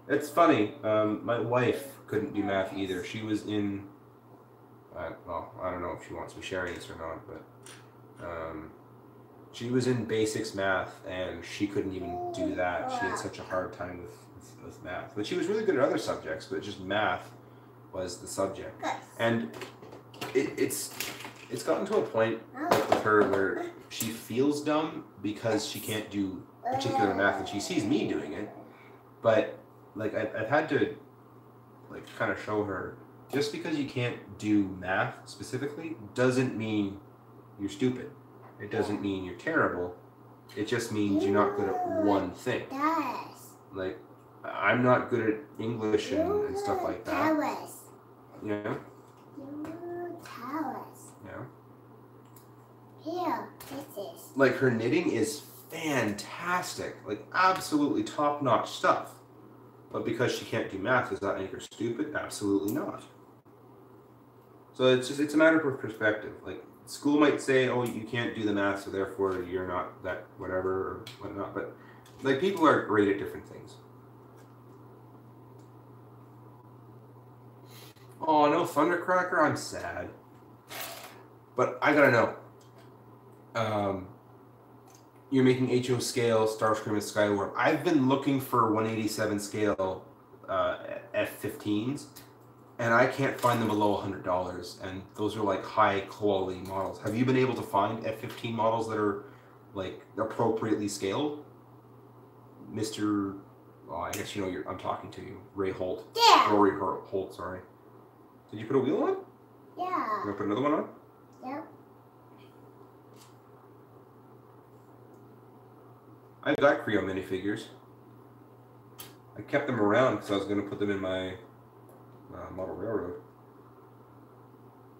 Speaker 1: It's funny, my wife couldn't do math either. She was in, well, I don't know if she wants me sharing this or not, but she was in basics math, and she couldn't even do that. She had such a hard time with math. But she was really good at other subjects, but just math was the subject. And it's gotten to a point with her where she feels dumb because she can't do particular math, and she sees me doing it. But like, I've had to like kind of show her, just because you can't do math specifically doesn't mean you're stupid. It doesn't mean you're terrible. It just means you're not good at one thing. Like, I'm not good at English and stuff like that. Yeah. Yeah.
Speaker 3: Here, this is.
Speaker 1: Like, her knitting is fantastic. Like, absolutely top-notch stuff. But because she can't do math, does that make her stupid? Absolutely not. So it's a matter of perspective. Like, school might say, oh, you can't do the math, so therefore you're not that whatever or whatnot. But, like, people are great at different things. Oh, no Thundercracker? I'm sad. But I gotta know. You're making HO scale, Starscream and Skywarp. I've been looking for 187 scale F-15s, and I can't find them below $100, and those are like high quality models. Have you been able to find F-15 models that are like appropriately scaled? Mr. Oh, I guess you know I'm talking to you. Ray Holt.
Speaker 3: Yeah.
Speaker 1: Rory Holt, sorry. Did you put a wheel on?
Speaker 3: Yeah.
Speaker 1: You want to put another one on?
Speaker 3: Yep.
Speaker 1: I've got Creo minifigures. I kept them around because I was going to put them in my model railroad.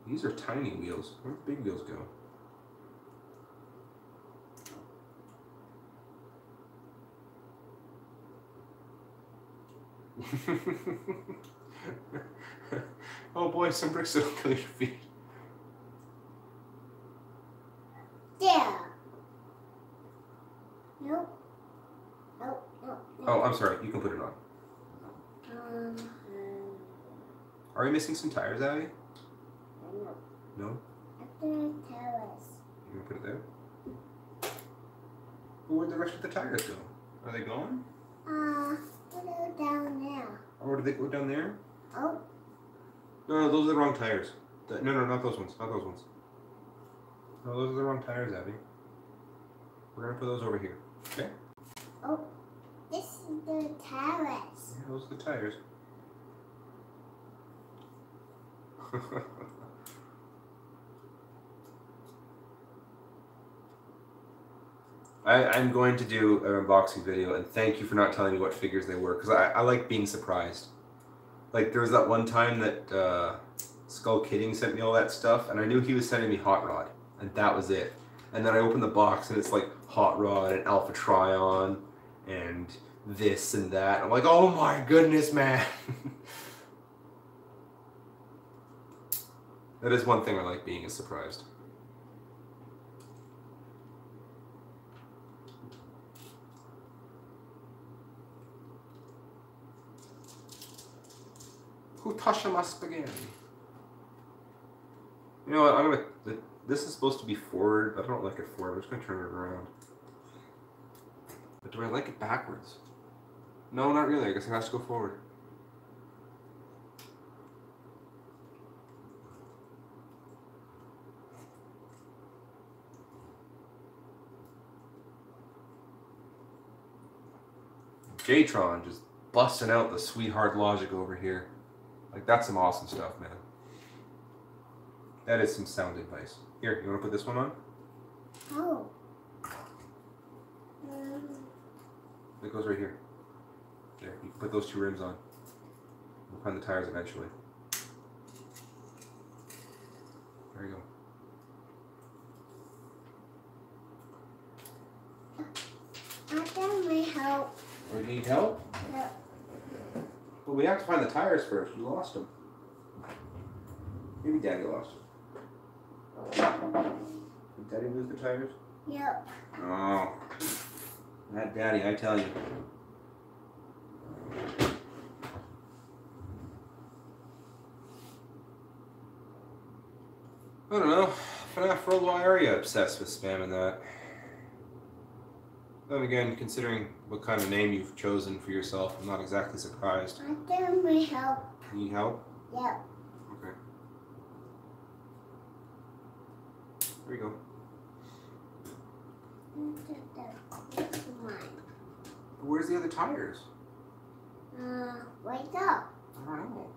Speaker 1: These are tiny wheels. Where do big wheels go? Oh boy, some bricks that'll kill your feet.
Speaker 3: Yeah. Nope. Nope.
Speaker 1: Oh, I'm sorry. You can put it on. Are we missing some tires, Abby? No?
Speaker 3: After towers.
Speaker 1: You gonna put it there? Well, where'd the rest of the tires go? Are they gone?
Speaker 3: They're down there.
Speaker 1: Or did they go down there?
Speaker 3: Oh.
Speaker 1: No, those are the wrong tires. No, not those ones. Not those ones. No, those are the wrong tires, Abby. We're gonna put those over here. Okay?
Speaker 3: Oh. This is the towers.
Speaker 1: Yeah, those are the tires. I'm going to do an unboxing video, and thank you for not telling me what figures they were, because I like being surprised. Like, there was that one time that Skull Kidding sent me all that stuff, and I knew he was sending me Hot Rod, and that was it. And then I opened the box, and it's like Hot Rod and Alpha Trion and this and that. I'm like, oh my goodness, man. That is one thing I like, being surprised. Who touched my spaghetti? You know what? I'm gonna. This is supposed to be forward. I don't like it forward. I'm just gonna turn it around. But do I like it backwards? No, not really. I guess it has to go forward. J-Tron just busting out the sweetheart logic over here. Like, that's some awesome stuff, man. That is some sound advice. Here, you want to put this one on?
Speaker 3: Oh.
Speaker 1: It goes right here. There, you can put those two rims on. We'll find the tires eventually. There you go.
Speaker 3: I got my help.
Speaker 1: Oh, you need help?
Speaker 3: Yeah.
Speaker 1: Well, we have to find the tires first. You lost them. Maybe Daddy lost them. Did Daddy lose the tires?
Speaker 3: Yep.
Speaker 1: Oh. Not Daddy, I tell you. I don't know. For a while, why are you obsessed with spamming that? Then again, considering what kind of name you've chosen for yourself, I'm not exactly surprised.
Speaker 3: I got my help.
Speaker 1: Need help?
Speaker 3: Yep.
Speaker 1: Okay. There you go.
Speaker 3: This one.
Speaker 1: Where's the other tires?
Speaker 3: Wake up.
Speaker 1: I don't know.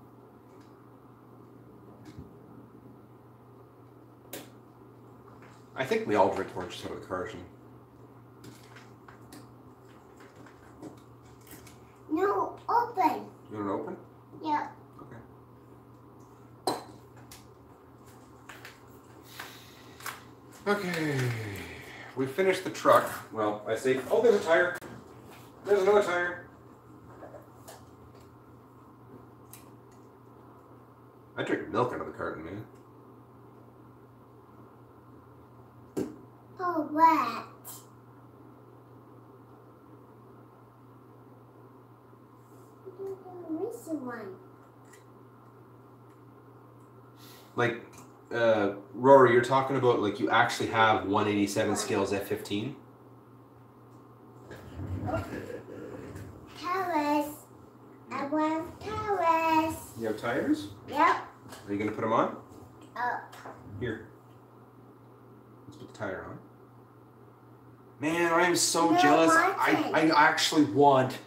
Speaker 1: I think we all drink oranges out of the carton.
Speaker 3: No, open.
Speaker 1: You want it open?
Speaker 3: Yep.
Speaker 1: Okay. Okay. We finished the truck. Well, I say, oh, there's a tire. There's another tire. I drink milk out of the carton, man.
Speaker 3: Oh, what? Where's the one?
Speaker 1: Like, Rory, you're talking about, like, you actually have 187 scales F15?
Speaker 3: Towers. I want towers.
Speaker 1: You have tires?
Speaker 3: Yep.
Speaker 1: Are you going to put them on?
Speaker 3: Up.
Speaker 1: Here. Let's put the tire on. Man, I am so
Speaker 3: No,
Speaker 1: jealous.
Speaker 3: Martin.
Speaker 1: I actually want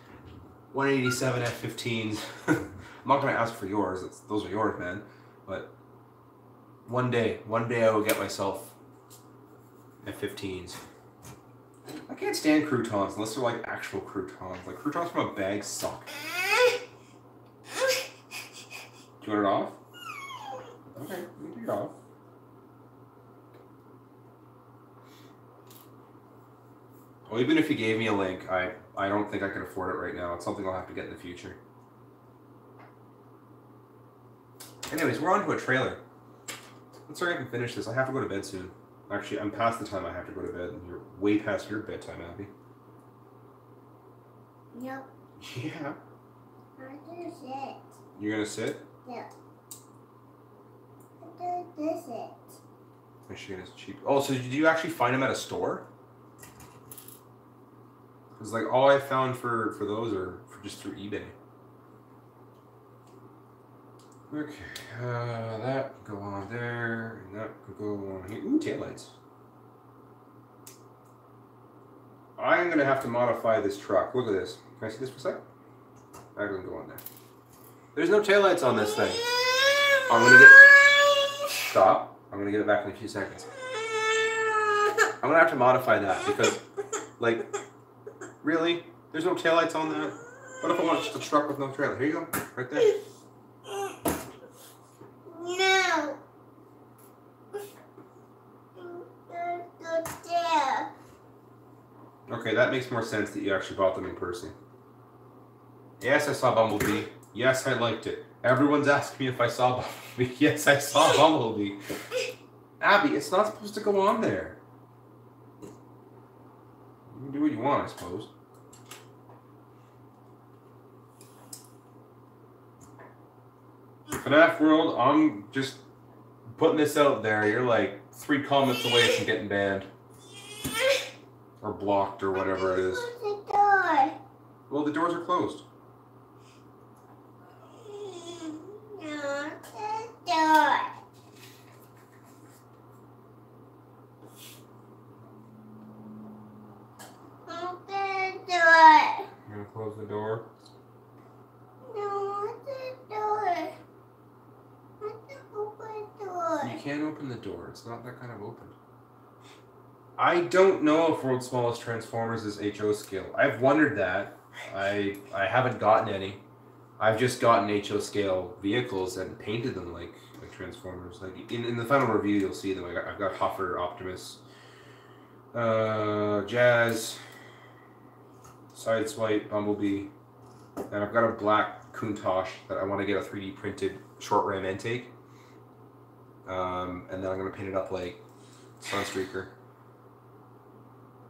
Speaker 1: 187 F15s. I'm not going to ask for yours. Those are yours, man. But one day I will get myself F15s. I can't stand croutons unless they're like actual croutons. Like, croutons from a bag suck. Do you want it off? Okay, you can take it off. Well, even if you gave me a link, I don't think I can afford it right now. It's something I'll have to get in the future. Anyways, we're on to a trailer. Let's hurry up and finish this. I have to go to bed soon. Actually, I'm past the time I have to go to bed. You're way past your bedtime, Abby.
Speaker 3: Yep.
Speaker 1: Yeah.
Speaker 3: I do it.
Speaker 1: You're gonna sit?
Speaker 3: Yep. I do this it.
Speaker 1: Michigan is cheap. Oh, so did you actually find them at a store? Because like all I found for those are just through eBay. Okay, that can go on there, and that could go on here. Ooh, taillights. I'm gonna have to modify this truck. Look at this. Can I see this for a sec? That doesn't go on there. There's no taillights on this thing. I'm gonna get... Stop. I'm gonna get it back in a few seconds. I'm gonna have to modify that because, like, really? There's no taillights on that? What if I want just a truck with no trailer? Here you go. Right there.
Speaker 3: No. Go there.
Speaker 1: Okay, that makes more sense that you actually bought them in person. Yes, I saw Bumblebee. Yes, I liked it. Everyone's asking me if I saw Bumblebee. Yes, I saw Bumblebee. Abby, it's not supposed to go on there. You can do what you want, I suppose. FNAF World, I'm just putting this out there. You're like 3 comments away from getting banned. Or blocked or whatever it is.
Speaker 3: Close the door.
Speaker 1: Well, the doors are closed.
Speaker 3: No, the door. Open the door.
Speaker 1: I'm gonna close the door.
Speaker 3: No, the door. Open the door.
Speaker 1: You can't open the door. It's not that kind of open. I don't know if World's Smallest Transformers is HO scale. I've wondered that. I haven't gotten any. I've just gotten HO scale vehicles and painted them like Transformers. Like in the final review, you'll see them. I've got Huffer, Optimus, Jazz, Sideswipe, Bumblebee, and I've got a black Countach that I want to get a 3D printed short ram intake. And then I'm gonna paint it up like Sunstreaker.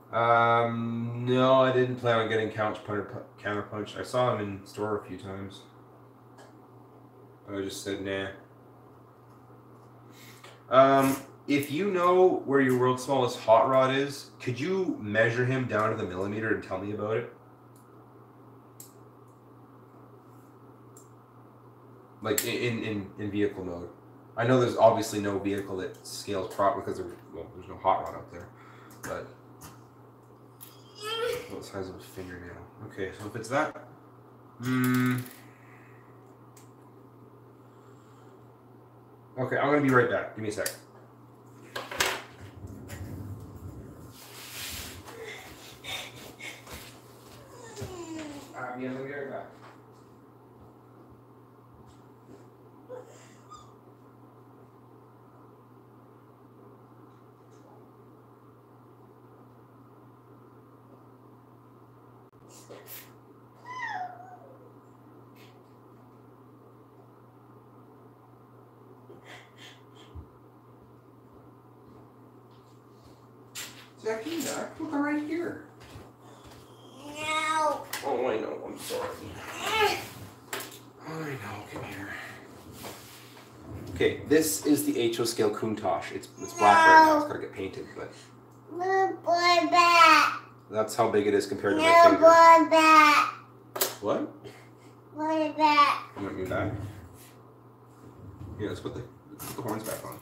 Speaker 1: No, I didn't plan on getting Counterpunch. I saw him in store a few times. But I just said nah. If you know where your world's smallest hot rod is, could you measure him down to the millimeter and tell me about it? Like in vehicle mode. I know there's obviously no vehicle that scales properly because there's no hot rod up there. But what size of a fingernail? Okay, so if it's that, okay, I'm gonna be right back. Give me a sec. Yeah, I'm gonna be right back. Jackie, look right here.
Speaker 3: No.
Speaker 1: Oh, I know. I'm sorry. I know. Come here. Okay, this is the HO scale Countach. It's black right now. It's gotta get painted, but
Speaker 3: Boy back.
Speaker 1: that's how big it is compared to my
Speaker 3: No,
Speaker 1: finger.
Speaker 3: boy back.
Speaker 1: What?
Speaker 3: Boy back.
Speaker 1: You want me back? Yeah, let's put the horns back on.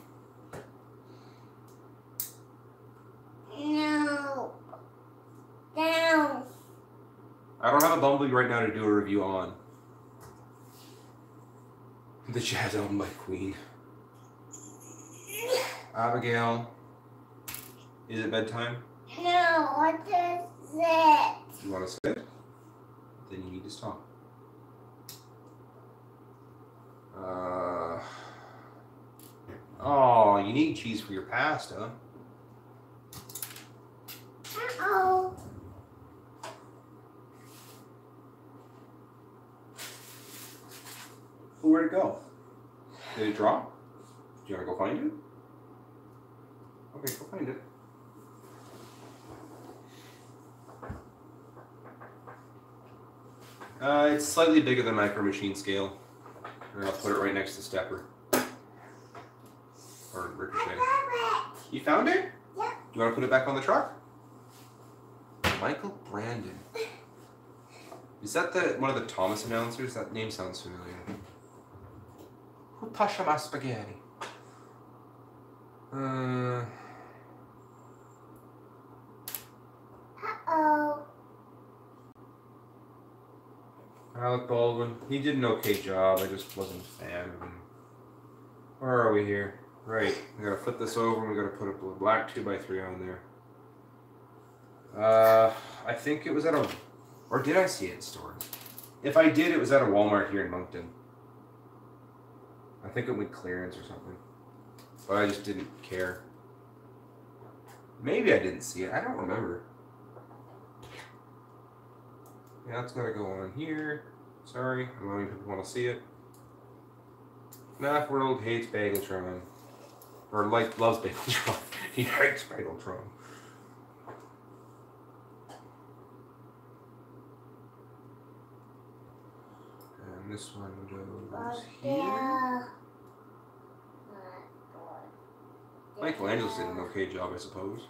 Speaker 3: No. Down.
Speaker 1: I don't have a Bumblebee right now to do a review on. The Jazz album by Queen. Abigail. Is it bedtime?
Speaker 3: No, what is it?
Speaker 1: You want to sit? Then you need to stop. Oh, you need cheese for your pasta.
Speaker 3: Uh-oh.
Speaker 1: Where'd it go? Did it drop? Do you want to go find it? Okay, go find it. It's slightly bigger than Micro Machine scale. And I'll put it right next to Stepper. Or Ricochet. You found it?
Speaker 3: Yep.
Speaker 1: You want to put it back on the truck? Michael Brandon. Is that one of the Thomas announcers? That name sounds familiar. Who pasha my spaghetti?
Speaker 3: Uh-oh.
Speaker 1: Alec Baldwin. He did an okay job. I just wasn't a fan of him. Where are we here? Right. We gotta flip this over and we gotta put a black 2x3 on there. I think it was at a... Or did I see it in stores? If I did, it was at a Walmart here in Moncton. I think it went clearance or something. But I just didn't care. Maybe I didn't see it. I don't remember. Yeah, it's gotta go on here. Sorry, I don't know if people want to see it. World hates Bageltron. Or loves Bageltron. He hates Bageltron. And this one goes here. Michelangelo's did an okay job, I suppose.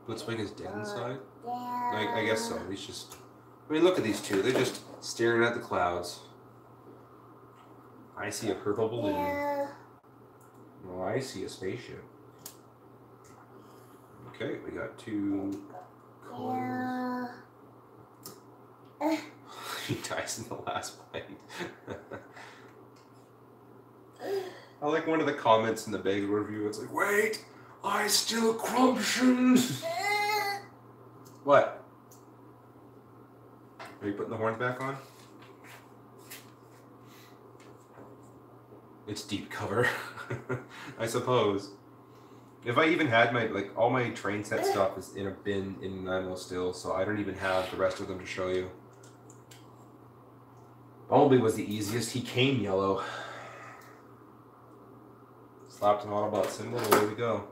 Speaker 1: Blitzwing is dead inside? I guess so. He's just... I mean, look at these two. They're just staring at the clouds. I see a purple balloon. Oh, I see a spaceship. Okay, we got two coins. He dies in the last fight. I like one of the comments in the bagel review. It's like, wait, I still crumption. What? Are you putting the horns back on? It's deep cover, I suppose. If I even had my, like, all my train set stuff is in a bin in Nanaimo still, so I don't even have the rest of them to show you. Bumblebee was the easiest. He came yellow. Slapped an Autobot symbol, and away we go.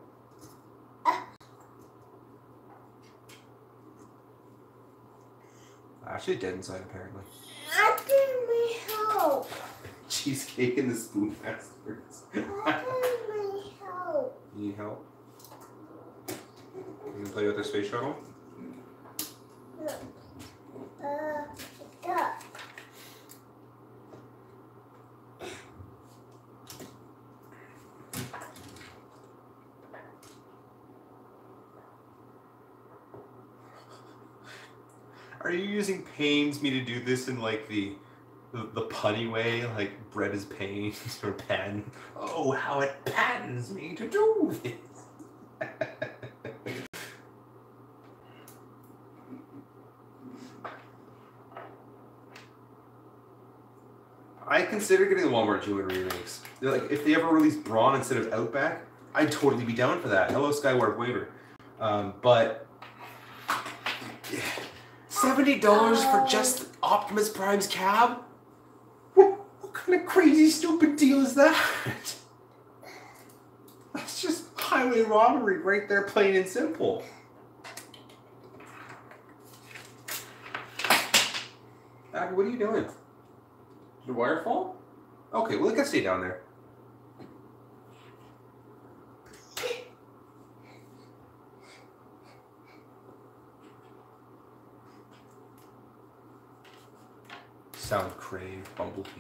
Speaker 1: Actually dead inside, apparently.
Speaker 3: I need help.
Speaker 1: Cheesecake and the Spoon Masters.
Speaker 3: I need help.
Speaker 1: You need help? You gonna play with the space shuttle?
Speaker 3: Yeah.
Speaker 1: Are you using pains me to do this in like the punny way, like bread is pain or pen? Oh, how it pattens me to do this. I consider getting the Walmart Jewin remakes. They're like, if they ever release Brawn instead of Outback, I'd totally be down for that. Hello, LazyEyebrowReviewer. But $70 for just Optimus Prime's cab? What kind of crazy, stupid deal is that? That's just highway robbery right there, plain and simple. Abby, what are you doing? Did the wire fall? Okay, well, it can stay down there. Sound crave, Bumblebee.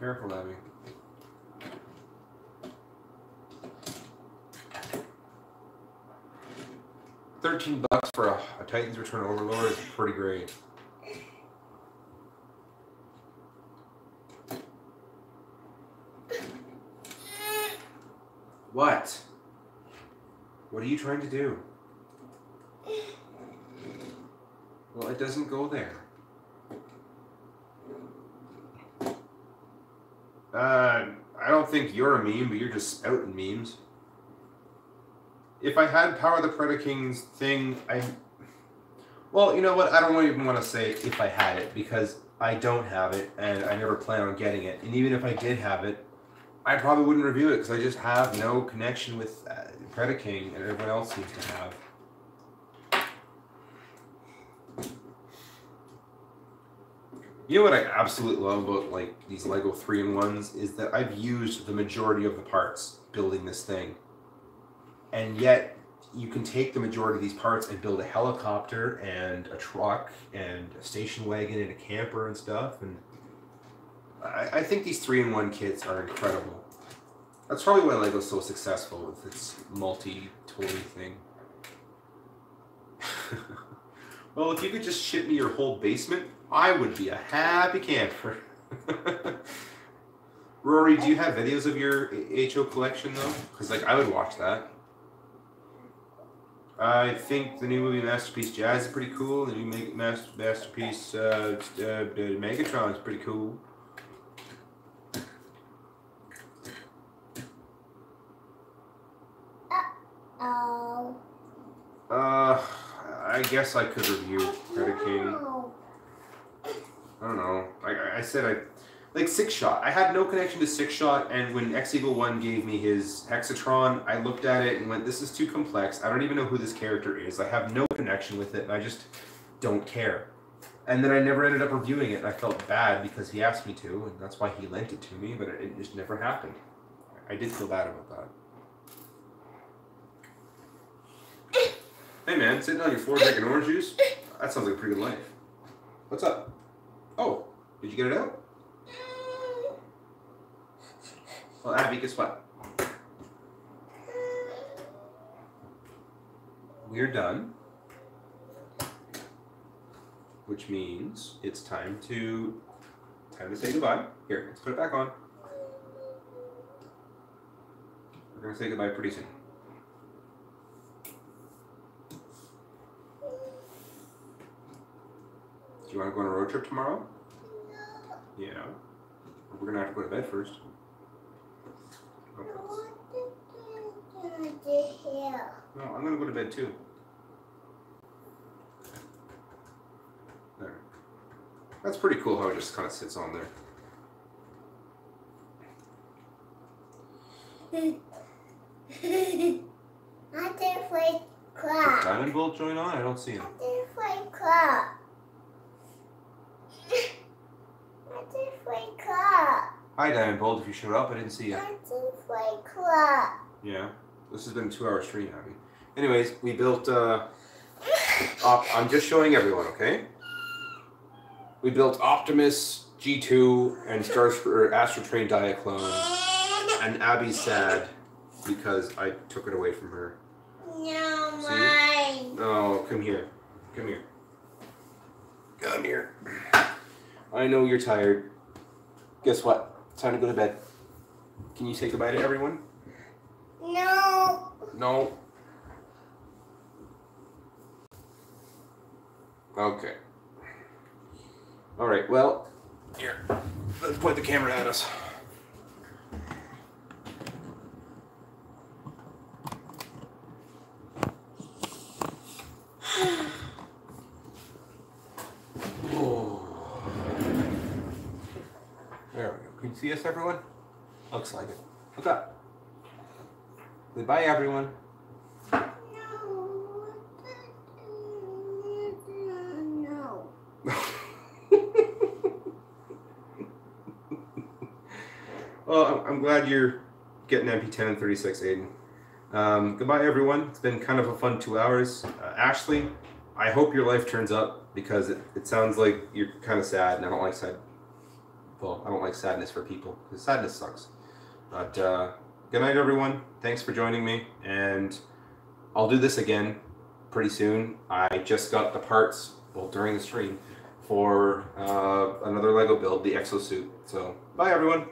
Speaker 1: Careful, Abby. $13 for a Titan's Return Overlord is pretty great. What? What are you trying to do? Well, it doesn't go there. I don't think you're a meme, but you're just spouting memes. If I had Power of the Predakings thing, well, you know what? I don't even want to say if I had it, because I don't have it, and I never plan on getting it. And even if I did have it, I probably wouldn't review it, because I just have no connection with Predaking, and everyone else seems to have. You know what I absolutely love about like these Lego 3-in-1s is that I've used the majority of the parts building this thing. And yet you can take the majority of these parts and build a helicopter and a truck and a station wagon and a camper and stuff. And I think these 3-in-1 kits are incredible. That's probably why Lego's so successful with its multi-toy thing. Well, if you could just ship me your whole basement, I would be a happy camper. Rory, do you have videos of your HO collection though? Because like I would watch that. I think the new movie Masterpiece Jazz is pretty cool. The new Masterpiece Megatron is pretty cool.
Speaker 3: Oh.
Speaker 1: I guess I could review Credit King. I don't know. I said I like Six Shot. I had no connection to Six Shot, and when X Eagle 1 gave me his Hexatron, I looked at it and went, "This is too complex. I don't even know who this character is. I have no connection with it, and I just don't care." And then I never ended up reviewing it. And I felt bad because he asked me to, and that's why he lent it to me. But it just never happened. I did feel bad about that. Hey man, sitting on your floor drinking orange juice? That sounds like a pretty good life. What's up? Oh, did you get it out? Well, Abby, guess what? We're done. Which means it's time to say goodbye. Here, let's put it back on. We're gonna say goodbye pretty soon. Do you want to go on a road trip tomorrow?
Speaker 3: No.
Speaker 1: Yeah. We're gonna have to go to bed first. Okay. No, I'm gonna go to bed too. There. That's pretty cool how it just kind of sits on there.
Speaker 3: I didn't play crap.
Speaker 1: Did Diamond Bolt join on? I don't see him.
Speaker 3: I didn't play crap. I didn't play crap.
Speaker 1: Hi Diamond Bolt, if you showed up, I didn't see you.
Speaker 3: I didn't play crap.
Speaker 1: Yeah. This has been a 2-hour stream, Abby. Anyways, we built I'm just showing everyone, okay? We built Optimus, G2, and Astro Train Diaclone. And Abby's sad because I took it away from her.
Speaker 3: No,
Speaker 1: See?
Speaker 3: mine.
Speaker 1: Oh, come here. Come here. Come here. I know you're tired. Guess what? It's time to go to bed. Can you say goodbye to everyone?
Speaker 3: No.
Speaker 1: No. Okay. All right, well, here. Let's point the camera at us. There we go. Can you see us, everyone? Looks like it. Look up. Goodbye, everyone.
Speaker 3: No.
Speaker 1: Well, I'm glad you're getting MP10 and 36, Aiden. Goodbye, everyone. It's been kind of a fun 2 hours. Ashley, I hope your life turns up because it sounds like you're kind of sad, and I don't like sad. Well, I don't like sadness for people because sadness sucks. But good night, everyone. Thanks for joining me, and I'll do this again pretty soon. I just got the parts, well, during the stream, for another Lego build, the exosuit. So, bye, everyone.